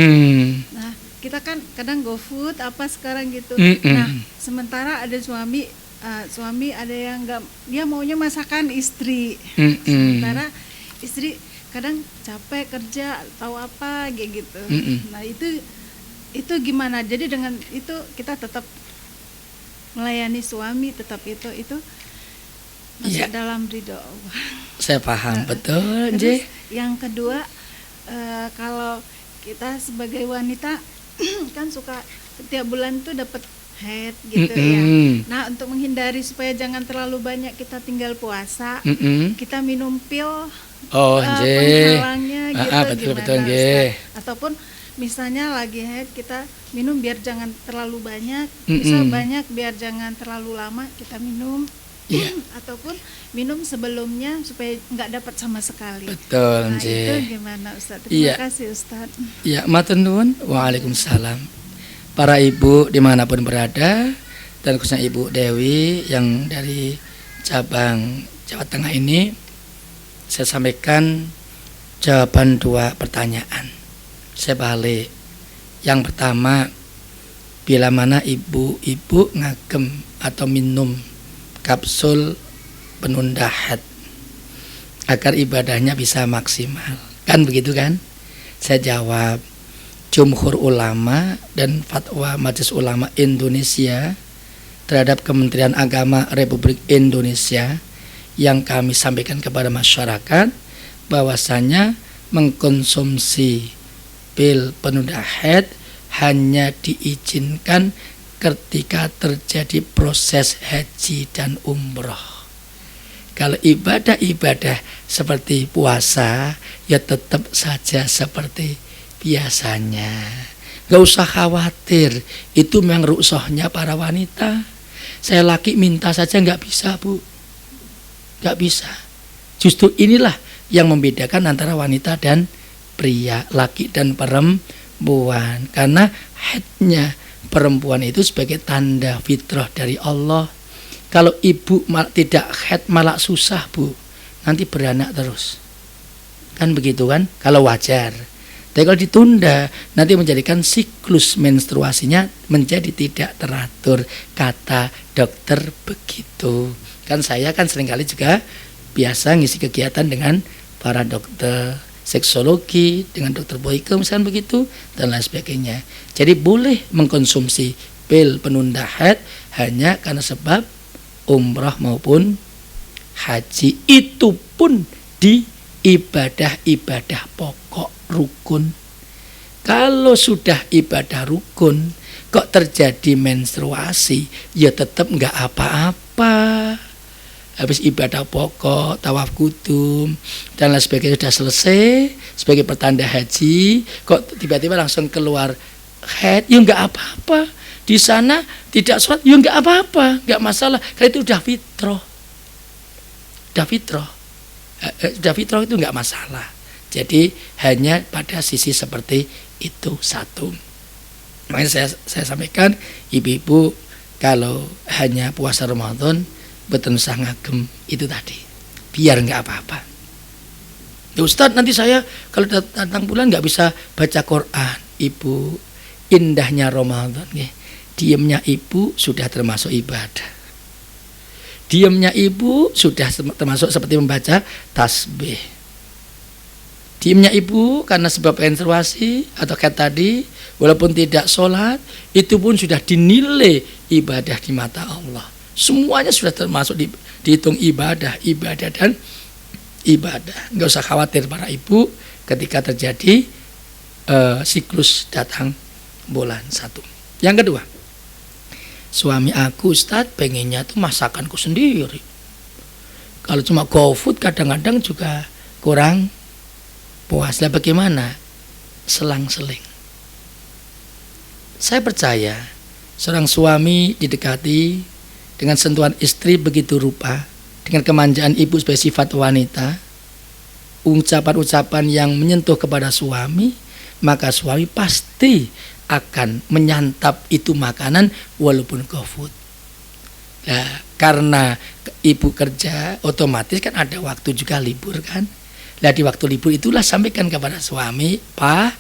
Nah, kita kan kadang GoFood apa sekarang gitu. Nah, sementara ada suami ada yang enggak, dia maunya masakan istri. Sementara istri kadang capek kerja tahu apa kayak gitu. Nah, itu gimana? Jadi dengan itu kita tetap melayani suami, tetap itu masuk dalam ridho Allah. Saya paham betul. Terus yang kedua, kalau kita sebagai wanita kan suka setiap bulan tuh dapat haid gitu ya. Nah, untuk menghindari supaya jangan terlalu banyak kita tinggal puasa, kita minum pil Oh, nggih. penghalangnya gitu Betul gimana nggih. Ustaz? Ataupun misalnya lagi haid kita minum biar jangan terlalu banyak, bisa banyak biar jangan terlalu lama kita minum. Iya. Ataupun minum sebelumnya supaya nggak dapat sama sekali. Betul Nah, itu nggih. gimana Ustaz? Iya. Terima kasih Ustaz. Ya, matur nuwun. Waalaikumsalam. Para ibu dimanapun berada, dan khususnya Ibu Dewi yang dari cabang Jawa Tengah ini, saya sampaikan jawaban 2 pertanyaan. Saya balik. Yang pertama, bila mana ibu-ibu ngagem atau minum kapsul penunda haid agar ibadahnya bisa maksimal, kan begitu kan? Saya jawab, jumhur ulama dan fatwa Majelis Ulama Indonesia terhadap Kementerian Agama Republik Indonesia yang kami sampaikan kepada masyarakat bahwasanya mengkonsumsi pil penunda haid hanya diizinkan ketika terjadi proses haji dan umroh. Kalau ibadah-ibadah seperti puasa, ya tetap saja seperti biasanya. Gak usah khawatir, itu memang rukshohnya para wanita. Saya laki minta saja gak bisa, Bu. Gak bisa. Justru inilah yang membedakan antara wanita dan pria, laki dan perempuan. Karena haidnya perempuan itu sebagai tanda fitrah dari Allah. Kalau ibu tidak haid malah susah, Bu. Nanti beranak terus. Kan begitu kan? Kalau wajar. Tapi kalau ditunda, nanti menjadikan siklus menstruasinya menjadi tidak teratur. Kata dokter begitu. Kan saya kan seringkali juga biasa ngisi kegiatan dengan para dokter seksologi, dengan dokter Boyke misalnya begitu, dan lain sebagainya. Jadi boleh mengkonsumsi pil penunda haid hanya karena sebab umrah maupun haji. Itu pun di ibadah-ibadah pokok rukun. Kalau sudah ibadah rukun kok terjadi menstruasi, ya tetap nggak apa-apa. Habis ibadah pokok, tawaf kudum dan lain sebagainya sudah selesai sebagai pertanda haji, kok tiba-tiba langsung keluar haid, ya nggak apa-apa. Di sana tidak sholat, ya nggak apa-apa, nggak masalah. Karena itu udah fitrah, udah fitrah itu nggak masalah. Jadi hanya pada sisi seperti itu satu. Makanya saya sampaikan, ibu-ibu kalau hanya puasa Ramadan betul usah ngagem itu tadi, biar nggak apa-apa. Ya Ustadz, nanti saya kalau datang bulan nggak bisa baca Quran. Ibu, indahnya Ramadan, diamnya ibu sudah termasuk ibadah. Diamnya ibu sudah termasuk seperti membaca tasbih. Diamnya ibu karena sebab menstruasi atau kayak tadi, walaupun tidak sholat, itu pun sudah dinilai ibadah di mata Allah. Semuanya sudah termasuk dihitung ibadah dan ibadah. Nggak usah khawatir para ibu ketika terjadi siklus datang bulan 1. Yang kedua, suami aku Ustadz pengennya tuh masakanku sendiri. Kalau cuma GoFood kadang-kadang juga kurang puas. Lah bagaimana? Selang-seling. Saya percaya seorang suami didekati dengan sentuhan istri begitu rupa, dengan kemanjaan ibu sebagai sifat wanita, ucapan-ucapan yang menyentuh kepada suami, maka suami pasti akan menyantap itu makanan walaupun GoFood. Nah, karena ibu kerja, otomatis kan ada waktu juga libur kan. Nah, di waktu libur itulah sampaikan kepada suami, Pak,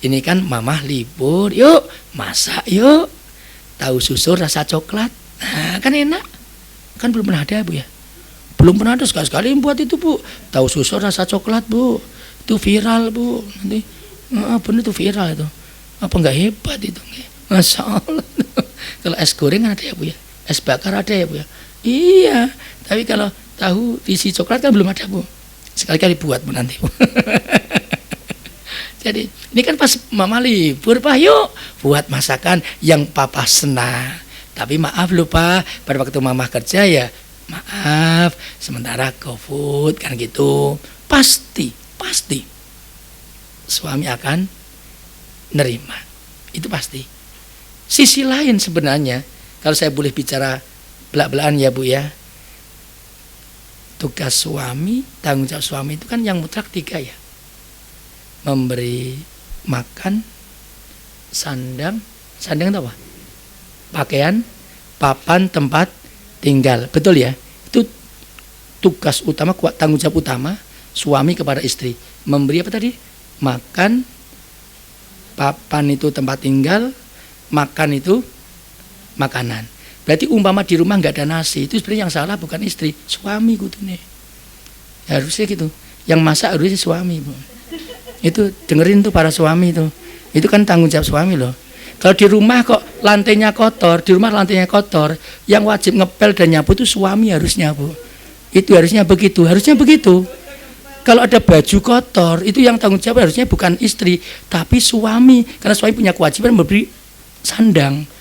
ini kan mamah libur, yuk masak yuk, tahu susu rasa coklat. Nah, kan enak. Kan belum pernah ada, Bu ya. Belum pernah ada, sekali-sekali buat itu, Bu. Tahu susu rasa coklat, Bu. Itu viral, Bu. Nanti bener itu viral itu. Apa enggak hebat itu? Masya Allah. Kalau es goreng ada ya, Bu ya. Es bakar ada ya, Bu ya. Iya. Tapi kalau tahu isi coklat kan belum ada, Bu. Sekali-kali buat, Bu, nanti, Bu. Jadi ini kan pas mama libur, Pak, yuk buat masakan yang papa senang. Tapi maaf lupa pada waktu mama kerja ya maaf sementara GoFood kan gitu. Pasti suami akan nerima. Itu pasti. Sisi lain sebenarnya kalau saya boleh bicara belak-belakan ya Bu ya. Tugas suami, tanggung jawab suami itu kan yang mutlak 3 ya. Memberi makan, sandang itu apa? Pakaian, papan, tempat tinggal. Betul ya? Itu tugas utama, tanggung jawab utama suami kepada istri. Memberi apa tadi? Makan, papan itu tempat tinggal, makan itu makanan. Berarti umpama di rumah nggak ada nasi, itu sebenarnya yang salah bukan istri, suami gitu nih. Harusnya gitu. Yang masak harusnya suami, Bu. Itu dengerin tuh para suami tuh. Itu kan tanggung jawab suami loh. Kalau di rumah kok lantainya kotor, yang wajib ngepel dan nyapu itu suami harusnya, Bu. Itu harusnya begitu. Kalau ada baju kotor, itu yang tanggung jawab harusnya bukan istri, tapi suami. Karena suami punya kewajiban memberi sandang.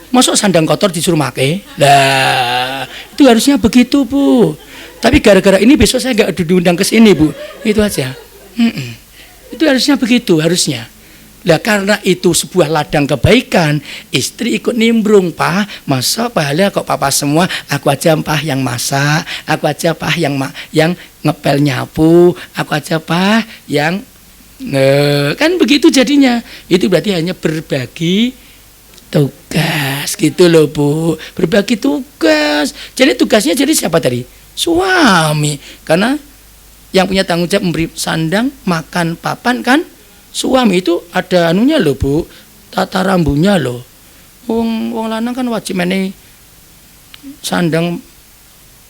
Masuk sandang kotor disuruh make? Lah, itu harusnya begitu, Bu. Tapi gara-gara ini besok saya nggak diundang ke sini, Bu. Itu aja. Itu harusnya begitu, harusnya. Lah karena itu sebuah ladang kebaikan, istri ikut nimbrung, Pak. Masa pahala kok papa semua, aku aja Pak yang masak, aku aja Pak yang ngepel nyapu, aku aja Pak yang kan begitu jadinya. Itu berarti hanya berbagi tugas gitu loh, Bu. Berbagi tugas. Jadi tugasnya jadi siapa tadi? Suami. Karena yang punya tanggung jawab memberi sandang, makan, papan kan suami. Itu ada anunya loh, Bu. Tata rambunya loh. Wong lanang kan wajib meneh sandang,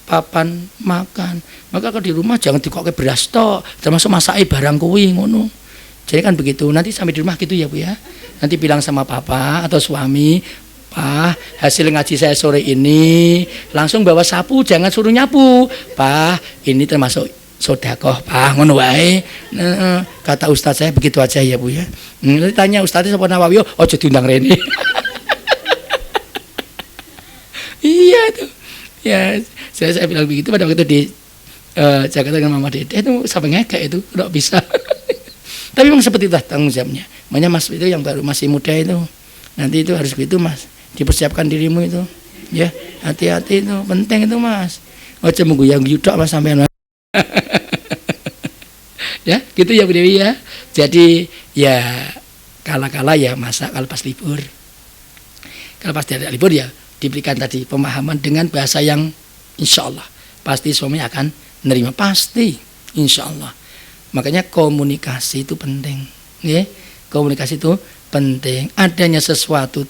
papan, makan. Maka kalau di rumah jangan dikoke beras tok, termasuk masake barang kuwi ngono. Jadi kan begitu. Nanti sampai di rumah gitu ya, Bu ya. Nanti bilang sama papa atau suami, Pak, hasil ngaji saya sore ini langsung bawa sapu, jangan suruh nyapu. Pak, ini termasuk sedekah, Pak, ngono wae. Kata ustaz saya begitu aja ya, Bu ya. Nanti tanya ustaznya sapa Nawawi, ojo diundang rene. Iya itu. Ya, saya bilang begitu pada waktu di Jakarta dengan Mama Dede itu sampai ngekek itu, enggak bisa. Tapi memang seperti itu tanggung jawabnya. Makanya Mas itu yang baru masih muda itu, nanti itu harus begitu, Mas. Dipersiapkan dirimu itu, ya hati-hati itu, penting itu, Mas. Ojo mengguyang yudak Mas sampean. Ya, gitu ya Bu Dewi ya. Jadi ya kala-kala ya masak kalau pas libur. Kalau pas tidak libur ya diberikan tadi pemahaman dengan bahasa yang insya Allah pasti suami akan menerima, pasti insya Allah. Makanya komunikasi itu penting, ya. Komunikasi itu penting. Adanya sesuatu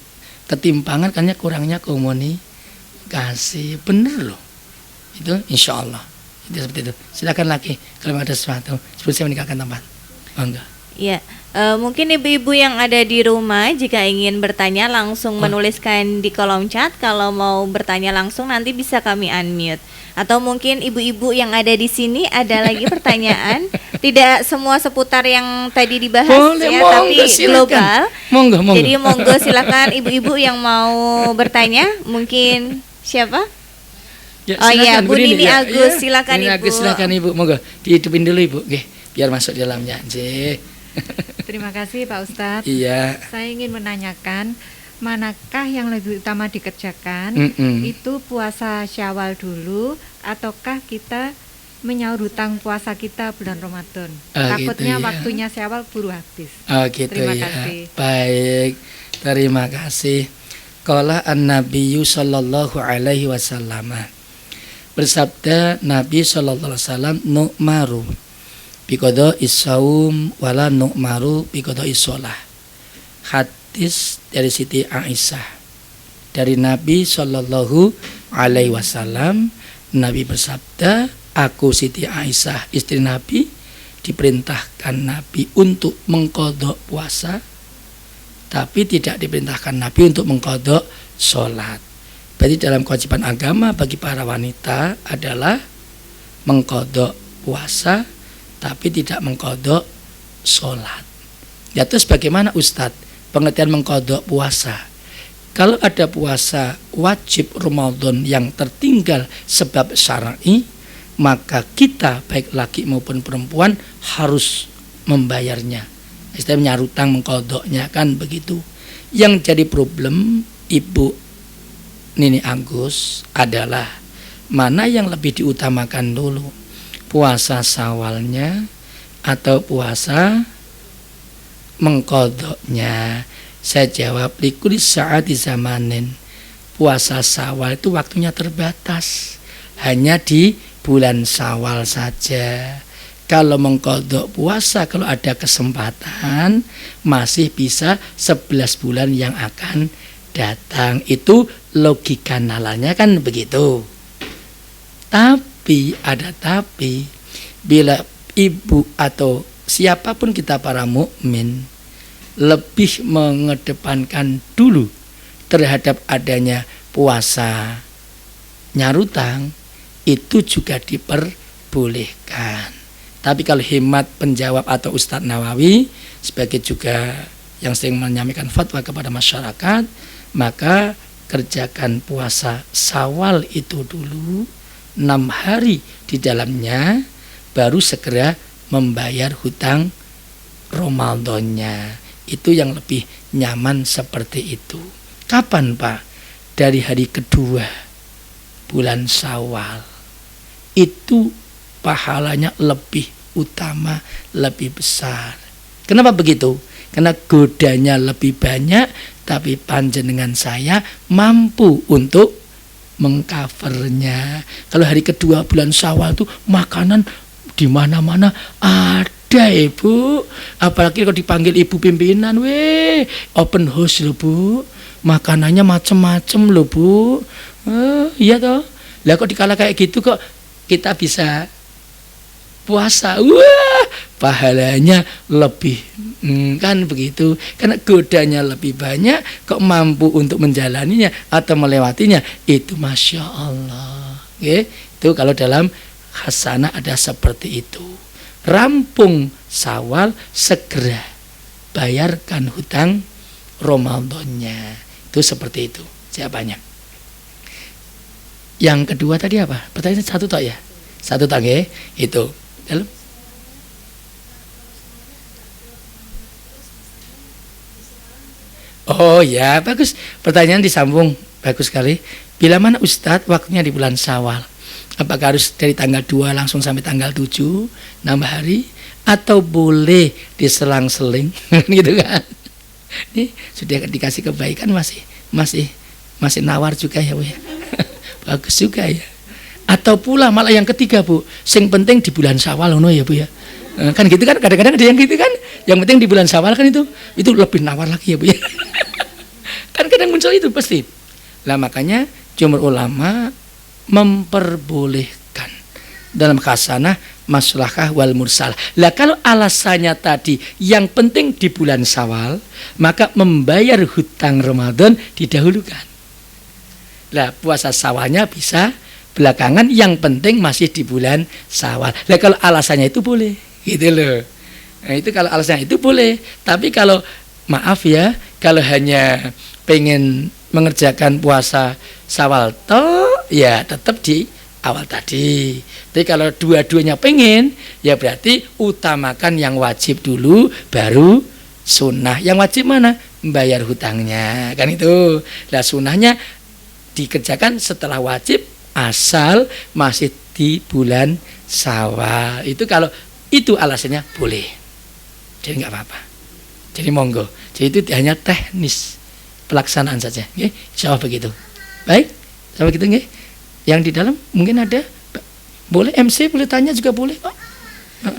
ketimpangan karena kurangnya komunikasi, bener loh. Itu insya Allah. Itu seperti itu. Silakan lagi kalau ada sesuatu sebelum saya meninggalkan tempat. Bangga. Ya, mungkin ibu-ibu yang ada di rumah jika ingin bertanya langsung menuliskan di kolom chat. Kalau mau bertanya langsung nanti bisa kami unmute. Atau mungkin ibu-ibu yang ada di sini ada lagi pertanyaan. Tidak semua seputar yang tadi dibahas. Boleh, ya, tapi global. Monggo. Jadi monggo silakan ibu-ibu yang mau bertanya. Mungkin siapa? Ya, oh iya, Bu Nini ya, Agus, ya. silakan Nini Ibu. Agus, silakan Ibu, monggo dihidupin dulu Ibu, nggih, biar masuk di dalamnya. Nggih. Terima kasih Pak Ustadz. Iya. Saya ingin menanyakan, manakah yang lebih utama dikerjakan? Itu puasa Syawal dulu ataukah kita menyaur hutang puasa kita bulan Ramadan? Takutnya gitu ya. Waktunya Syawal buru habis. Gitu Terima ya. kasih. Baik. Terima kasih. Qala an-nabiyyu sallallahu alaihi wasallam. Bersabda Nabi sallallahu alaihi wasallam, nu'maru biqada is-saum wala nu'maru biqada is-shalah. Hadis dari Siti Aisyah. Dari Nabi sallallahu alaihi wasallam, Nabi bersabda, aku Siti Aisyah istri Nabi diperintahkan Nabi untuk mengqadha puasa, tapi tidak diperintahkan Nabi untuk mengqadha sholat. Berarti dalam kewajiban agama bagi para wanita adalah mengqadha puasa, tapi tidak mengqadha sholat. Ya terus bagaimana Ustadz pengertian mengqadha puasa? Kalau ada puasa wajib Ramadan yang tertinggal sebab syar'i, maka kita baik laki maupun perempuan harus membayarnya. Istilahnya nyarutang mengkodoknya, kan begitu. Yang jadi problem Ibu Nini Agus adalah mana yang lebih diutamakan dulu, puasa Syawalnya atau puasa mengkodoknya. Saya jawab, likuli saat di zamanin. Puasa Syawal itu waktunya terbatas, hanya di bulan Syawal saja. Kalau mengkodok puasa, kalau ada kesempatan, masih bisa 11 bulan yang akan datang. Itu logika nalarnya, kan begitu. Tapi, ada tapi, bila ibu atau siapapun kita para mukmin lebih mengedepankan dulu terhadap adanya puasa nyarutang, itu juga diperbolehkan. Tapi kalau hemat penjawab atau Ustadz Nawawi sebagai juga yang sering menyampaikan fatwa kepada masyarakat, maka kerjakan puasa Syawal itu dulu 6 hari di dalamnya, baru segera membayar hutang Ramadannya. Itu yang lebih nyaman seperti itu. Kapan Pak? Dari hari kedua bulan Syawal. Itu pahalanya lebih utama, lebih besar. Kenapa begitu? Karena godanya lebih banyak, tapi panjenengan saya mampu untuk mengcovernya. Kalau hari kedua bulan Syawal itu makanan di mana-mana ada, Ibu. Apalagi kalau dipanggil ibu pimpinan, open house loh Bu, makanannya macem-macem loh Bu. Iya toh. Lah kok dikala kayak gitu kok kita bisa puasa, wah pahalanya lebih, kan begitu. Karena godanya lebih banyak, kok mampu untuk menjalaninya atau melewatinya, itu Masya Allah. Itu kalau dalam hasanah ada seperti itu. Rampung Syawal, segera bayarkan hutang Ramadannya. Itu seperti itu jawabannya. Yang kedua tadi apa? Pertanyaan satu tak ya? Satu tak ya? Itu. Dalam. Oh ya, bagus. Pertanyaan disambung. Bagus sekali. Bila mana Ustadz waktunya di bulan Syawal? Apakah harus dari tanggal 2 langsung sampai tanggal 7 nambah hari, atau boleh diselang-seling gitu kan? Ini sudah dikasih kebaikan masih nawar juga ya Bu ya. Bagus juga ya. Atau pula malah yang ketiga Bu, sing penting di bulan Syawal ngono ya Bu ya. Kan gitu kan, kadang-kadang ada yang gitu kan, yang penting di bulan Syawal kan itu lebih nawar lagi ya Bu ya. Kan kadang muncul itu pasti. Lah makanya jumhur ulama memperbolehkan dalam khasanah maslahah wal mursalah. Lah kalau alasannya tadi yang penting di bulan Syawal, maka membayar hutang Ramadan didahulukan. Lah puasa Syawalnya bisa belakangan, yang penting masih di bulan Syawal. Lah kalau alasannya itu boleh, gitu loh. Nah, itu kalau alasannya itu boleh. Tapi kalau maaf ya, kalau hanya pengen mengerjakan puasa Syawal toh, ya tetap di awal tadi. Tapi kalau dua-duanya pengen, ya berarti utamakan yang wajib dulu, baru sunnah. Yang wajib mana? Membayar hutangnya, kan itu. Lah sunnahnya dikerjakan setelah wajib, asal masih di bulan Syawal. Itu kalau itu alasannya boleh. Jadi nggak apa-apa. Jadi monggo. Jadi itu hanya teknis pelaksanaan saja. Oke, insya Allah begitu. Baik, sampai gitu nggih. Yang di dalam mungkin ada, boleh MC boleh tanya juga boleh Pak.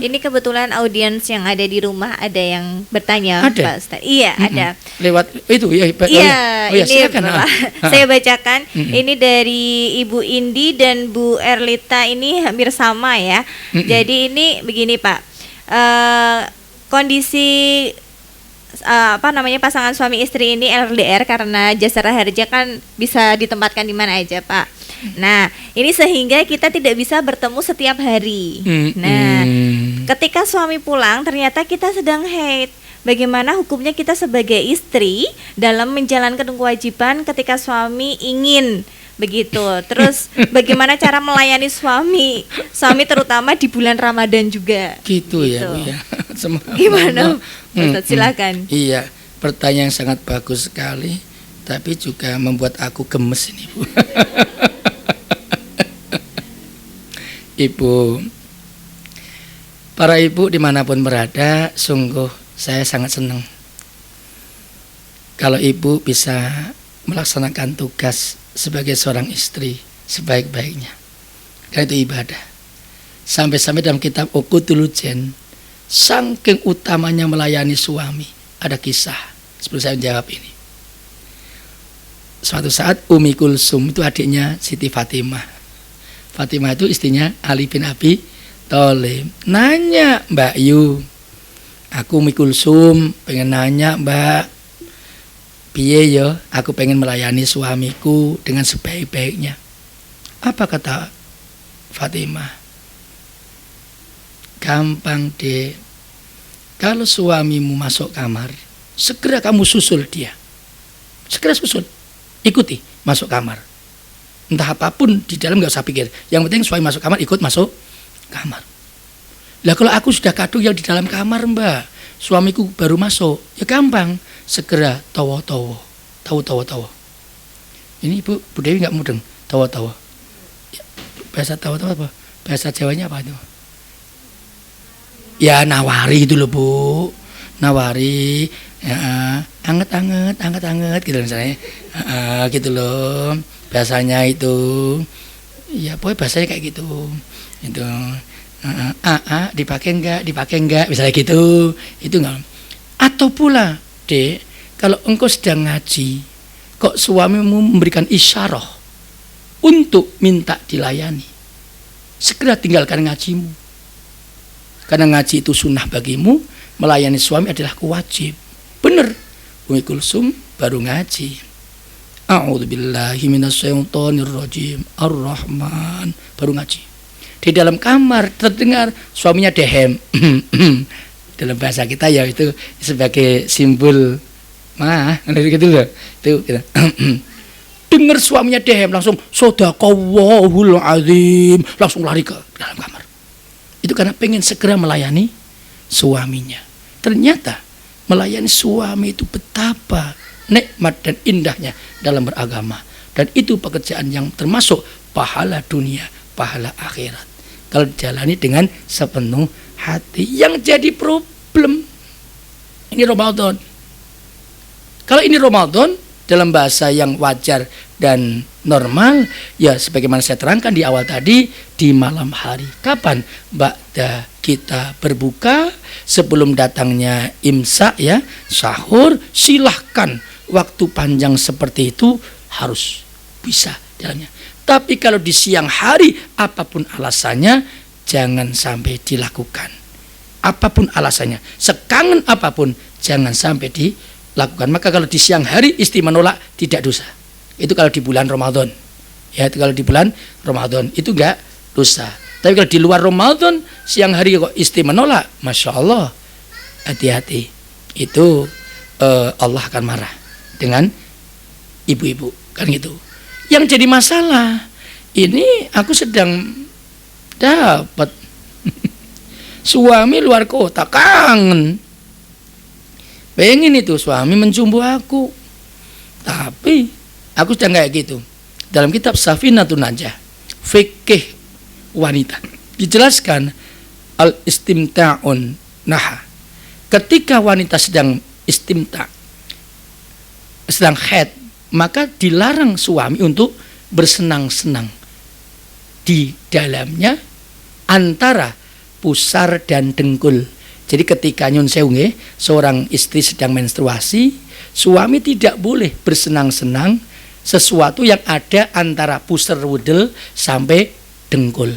Ini kebetulan audiens yang ada di rumah ada yang bertanya, Ada? Pak Ustadz. Iya, ada. Lewat itu ya. Iya, ya, ini silakan. saya bacakan. Ini dari Ibu Indi dan Bu Erlita, ini hampir sama ya. Jadi ini begini Pak, kondisi pasangan suami istri ini LDR karena Jasara Harja kan bisa ditempatkan di mana aja Pak. Nah, ini sehingga kita tidak bisa bertemu setiap hari. Nah, ketika suami pulang ternyata kita sedang haid. bagaimana hukumnya kita sebagai istri dalam menjalankan kewajiban ketika suami ingin begitu. Terus bagaimana cara melayani suami terutama di bulan Ramadan juga. Gitu ya Bu ya. Gimana Ustaz, silakan. Iya, pertanyaan yang sangat bagus sekali, tapi juga membuat aku gemes ini Bu. Ibu, para ibu dimanapun berada, sungguh saya sangat senang kalau ibu bisa melaksanakan tugas sebagai seorang istri sebaik-baiknya. Karena itu ibadah. Sampai-sampai dalam kitab Uqudul Jen, saking utamanya melayani suami, ada kisah sebelum saya menjawab ini. Suatu saat Umi Kulsum itu adiknya Siti Fatimah. Fatimah itu istrinya Ali bin Abi Thalib. Nanya Mbak Yu, aku Umi Kulsum pengen nanya Mbak, piye yo, aku pengen melayani suamiku dengan sebaik-baiknya. Apa kata Fatimah? Gampang deh. Kalau suamimu masuk kamar, segera kamu susul dia. Segera susul. Ikuti masuk kamar. Entah apapun di dalam nggak usah pikir. Yang penting suami masuk kamar, ikut masuk kamar. Lah kalau aku sudah kadung yang di dalam kamar Mbak, suamiku baru masuk, ya gampang. Segera tawa-tawa. Ini Bu Dewi nggak mudeng tawa-tawa. Ya, bahasa tawa-tawa apa? Bahasa Jawanya apa itu? Ya nawari itu loh Bu. Nawari, ya, anget gitu misalnya. Gitu loh. Bahasanya itu, ya pokoknya bahasanya kayak gitu. Itu dipakai enggak, misalnya gitu. Itu enggak. Atau pula, Dek, kalau engkau sedang ngaji, kok suamimu memberikan isyarah untuk minta dilayani, segera tinggalkan ngajimu. Karena ngaji itu sunnah bagimu, melayani suami adalah kewajib. Bener, Umi Kulsum baru ngaji. A'udzubillahi minasyaitonirrajim. Ar-Rahman, baru ngaji. Di dalam kamar terdengar suaminya dehem. Dalam bahasa kita ya itu sebagai simbol gitu loh. Itu gitu. Dengar suaminya dehem, langsung shadaqallahul azim, langsung lari ke dalam kamar. Itu karena pengen segera melayani suaminya. Ternyata melayani suami itu betapa nikmat dan indahnya dalam beragama, dan itu pekerjaan yang termasuk pahala dunia, pahala akhirat kalau dijalani dengan sepenuh hati. Yang jadi problem ini Ramadan. Kalau ini Ramadan dalam bahasa yang wajar dan normal, ya sebagaimana saya terangkan di awal tadi, di malam hari. Kapan ba'da kita berbuka, sebelum datangnya imsak ya, sahur, silahkan. Waktu panjang seperti itu harus bisa jalannya. Tapi kalau di siang hari, apapun alasannya, jangan sampai dilakukan. Apapun alasannya, sekangen apapun, jangan sampai dilakukan. Maka kalau di siang hari istri menolak, tidak dosa. Itu kalau di bulan Ramadan. Ya, itu kalau di bulan Ramadan itu enggak dosa. Tapi kalau di luar Ramadan, siang hari kok istri menolak, Masya Allah, hati-hati. Itu Allah akan marah dengan ibu-ibu, kan gitu. Yang jadi masalah, ini aku sedang dapat suami luar kota, kangen, pengen itu suami menjumbu aku, tapi aku sedang kayak gitu. Dalam kitab Safinatun Najah, fikih wanita, dijelaskan al-istimta'un naha, ketika wanita sedang istimta', sedang haid, maka dilarang suami untuk bersenang-senang di dalamnya antara pusar dan dengkul. Jadi ketika nyun sewu nggih, seorang istri sedang menstruasi, suami tidak boleh bersenang-senang sesuatu yang ada antara pusar wudel sampai dengkul.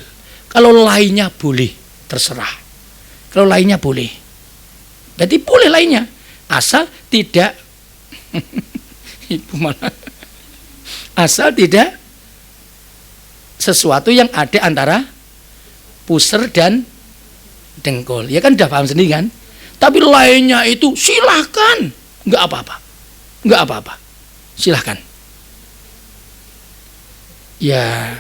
Kalau lainnya boleh, terserah. Kalau lainnya boleh, berarti boleh lainnya, asal tidak ibu malah asal tidak sesuatu yang ada antara pusar dan dengkul. Ya kan udah paham sendiri kan. Tapi lainnya itu silahkan, nggak apa-apa, nggak apa-apa, silahkan. Ya,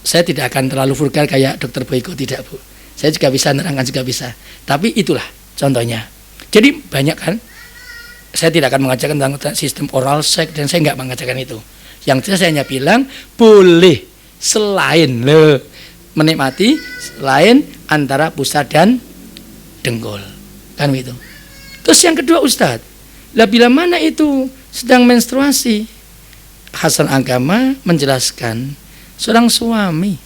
saya tidak akan terlalu vulgar kayak Dokter Boyko, tidak Bu. Saya juga bisa nerangkan, juga bisa. Tapi itulah contohnya. Jadi banyak kan. Saya tidak akan mengajarkan tentang sistem oral seks dan saya nggak mengajarkan itu. Yang jelas saya hanya bilang boleh selain menikmati selain antara pusat dan dengkul. Kan begitu. Terus yang kedua Ustadz, lah bila mana itu sedang menstruasi? Hasan agama menjelaskan seorang suami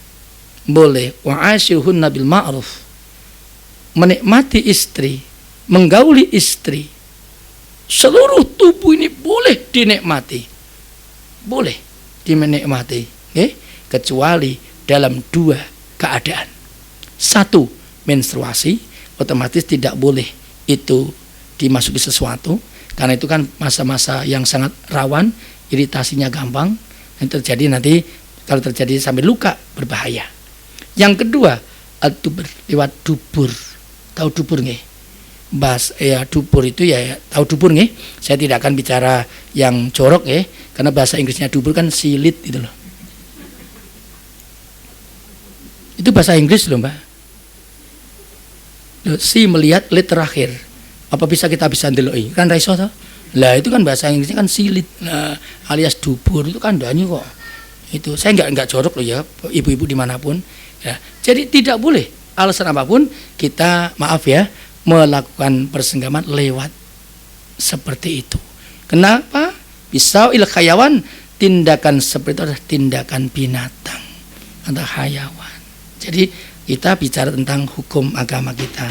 boleh wa'ashiruhunna bil ma'ruf, menikmati istri, menggauli istri, seluruh tubuh ini boleh dinikmati, boleh dinikmati, kecuali dalam dua keadaan. Satu, menstruasi, otomatis tidak boleh itu dimasuki sesuatu, karena itu kan masa-masa yang sangat rawan, iritasinya gampang, yang terjadi nanti kalau terjadi sampai luka berbahaya. Yang kedua, lewat dubur. Tahu dubur nggih? Ya dubur itu ya tahu dubur nggih? Saya tidak akan bicara yang jorok ya, karena bahasa Inggrisnya dubur kan silit gitu loh. Itu bahasa Inggris loh Mbak. Loh, si melihat lit terakhir. Apa bisa kita bisa ndeloi? Kan raiso toh? Lah itu kan bahasa Inggrisnya kan silit, alias dubur itu kan dani kok. Itu saya nggak jorok loh ya, ibu-ibu dimanapun. Ya, jadi tidak boleh alasan apapun kita maaf ya melakukan persenggaman lewat seperti itu. Kenapa? Pisau il hayawan, tindakan seperti itu adalah tindakan binatang atau hayawan. Jadi kita bicara tentang hukum agama kita.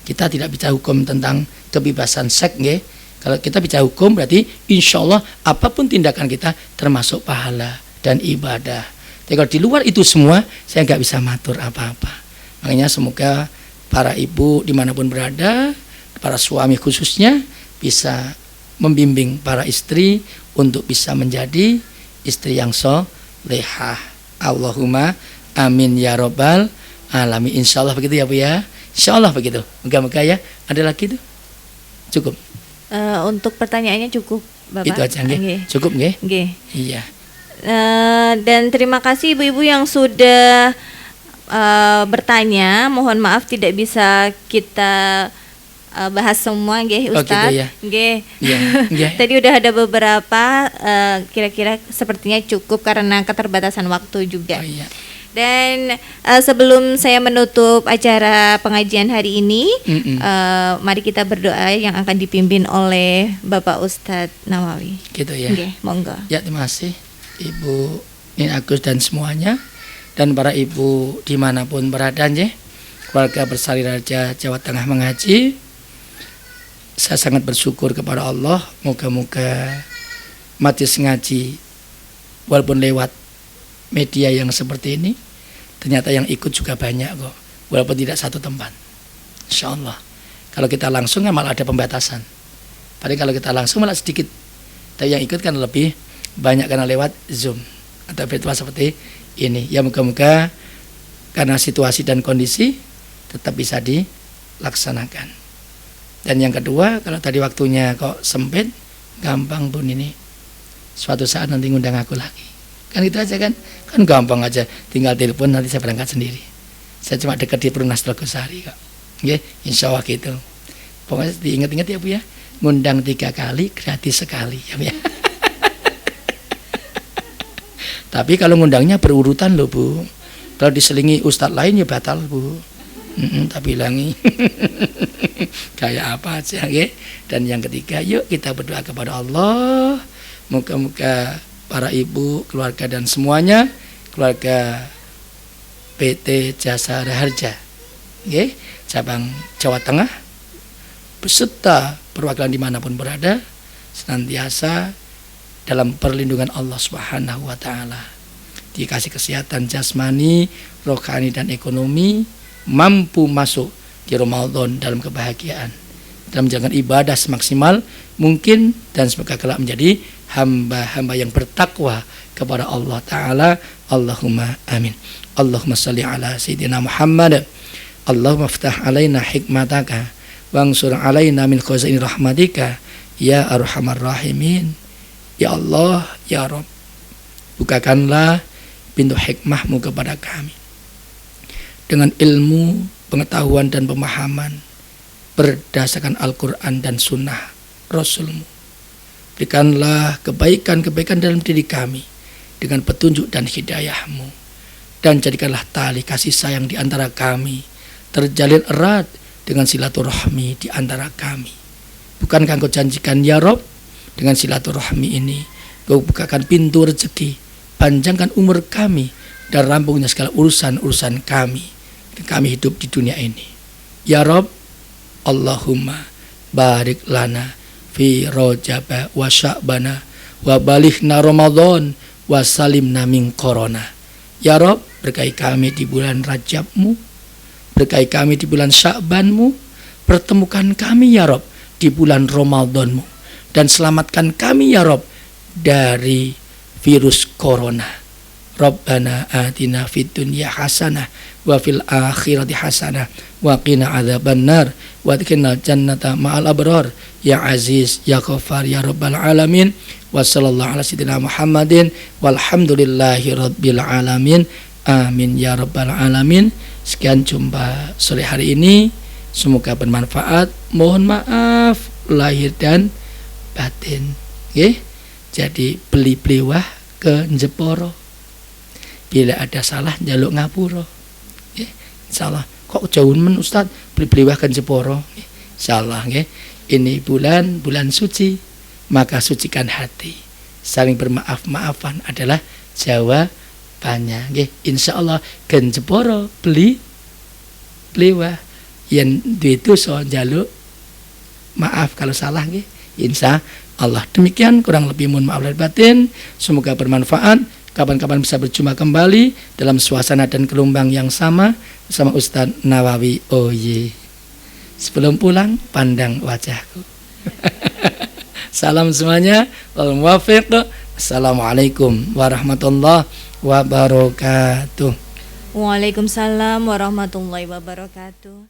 Kita tidak bicara hukum tentang kebebasan seks, nggih. Kalau kita bicara hukum berarti insya Allah apapun tindakan kita termasuk pahala dan ibadah. Tapi kalau di luar itu semua saya nggak bisa matur apa-apa. Makanya semoga para ibu dimanapun berada, para suami khususnya bisa membimbing para istri untuk bisa menjadi istri yang solehah. Allahumma amin ya robbal alamin. Insya Allah begitu ya Bu ya. Insya Allah begitu. Moga-moga ya. Ada lagi tuh? Cukup. Untuk pertanyaannya cukup Bapak. Itu aja nggih. Cukup nggih? Nggih. Iya. Dan terima kasih ibu-ibu yang sudah bertanya. Mohon maaf tidak bisa kita bahas semua nggih Ustaz. Gitu ya. Nggih. Iya. Tadi udah ada beberapa kira-kira sepertinya cukup karena keterbatasan waktu juga. Oh, iya. Dan sebelum saya menutup acara pengajian hari ini, mari kita berdoa yang akan dipimpin oleh Bapak Ustadz Nawawi. Gitu ya. Nggih, monggo. Ya, terima kasih Ibu Nin Agus dan semuanya, dan para ibu dimanapun berada, keluarga Bersari Raja Jawa Tengah mengaji. Saya sangat bersyukur kepada Allah. Moga-moga majelis ngaji walaupun lewat media yang seperti ini, ternyata yang ikut juga banyak kok, walaupun tidak satu tempat. Insya Allah. Kalau kita langsung kan malah ada pembatasan. Padahal kalau kita langsung malah sedikit. Tapi yang ikut kan lebih banyak karena lewat Zoom atau virtual seperti ini. Ya moga-moga karena situasi dan kondisi tetap bisa dilaksanakan. Dan yang kedua, kalau tadi waktunya kok sempit, gampang Bun ini. Suatu saat nanti ngundang aku lagi. Kan itu aja kan gampang aja, tinggal telepon nanti saya berangkat sendiri. Saya cuma dekat di Perumnas Telogosari kok. Nggih, insya Allah gitu. Pokoknya diingat-ingat ya Bu ya, ngundang 3 kali gratis sekali ya Bu ya. Tapi kalau ngundangnya berurutan loh Bu. Kalau diselingi ustadz lain ya batal Bu. Tapi bilangi kayak apa aja nggih. Dan yang ketiga, yuk kita berdoa kepada Allah, moga-moga para ibu, keluarga dan semuanya, keluarga PT Jasa Raharja, cabang Jawa Tengah, beserta perwakilan dimanapun berada, senantiasa dalam perlindungan Allah Subhanahu wa Ta'ala, dikasih kesehatan jasmani, rohani dan ekonomi, mampu masuk di Ramadan dalam kebahagiaan, dalam menjalankan ibadah semaksimal mungkin, dan semoga kelak menjadi hamba-hamba yang bertakwa kepada Allah Ta'ala. Allahumma amin. Allahumma salli ala Sayyidina Muhammad. Allahumma ftah alaina hikmataka wansur alaina min khazaini rahmatika ya arhamar rahimin. Ya Allah, ya Rabb, bukakanlah pintu hikmahmu kepada kami dengan ilmu, pengetahuan dan pemahaman berdasarkan Al-Quran dan Sunnah Rasulmu. Berikanlah kebaikan-kebaikan dalam diri kami dengan petunjuk dan hidayahmu, dan jadikanlah tali kasih sayang di antara kami terjalin erat dengan silaturahmi di antara kami. Bukankah Engkau janjikan ya Rob, dengan silaturahmi ini Engkau bukakan pintu rezeki, panjangkan umur kami, dan rampungnya segala urusan-urusan kami hidup di dunia ini. Ya Rob, Allahumma barik lana fi rojaba wa sya'bana wa balighna Ramadan wa salimna min corona. Ya Rob, berkahi kami di bulan Rajabmu, berkahi kami di bulan Sya'banmu, pertemukan kami ya Rob di bulan Ramadanmu, dan selamatkan kami ya Rob dari virus corona. Rabbana atina fid dunya hasanah wa fil akhirati hasanah wa qina adzabannar wa adkhilna jannata ma'al abrar ya aziz ya ghaffar ya rabbal alamin. Wa sallallahu ala sayyidina Muhammadin walhamdulillahi rabbil alamin. Amin ya rabbal alamin. Sekian jumpa sore hari ini, semoga bermanfaat. Mohon maaf lahir dan batin. Nggih. Jadi beli-beliwah ke Jeporo. Bila ada salah njaluk ngapura. Nggih. Insyaallah. Kok jauh men Ustaz beli-beliwah ke Jeporo. Insyaallah nggih. Ini bulan suci, maka sucikan hati. Saling bermaaf-maafan adalah jawabannya nggih. Insyaallah ke Jeporo beli-beliwah yen duwe dosa njaluk maaf kalau salah nggih. Insyaallah. Demikian kurang lebih mohon maaf lahir batin. Semoga bermanfaat. Kapan-kapan bisa berjumpa kembali dalam suasana dan gelombang yang sama bersama Ustadz Nawawi. Oh ye. Sebelum pulang pandang wajahku. Salam semuanya. Wal muwaffiq. Assalamualaikum warahmatullahi wabarakatuh. Waalaikumsalam warahmatullahi wabarakatuh.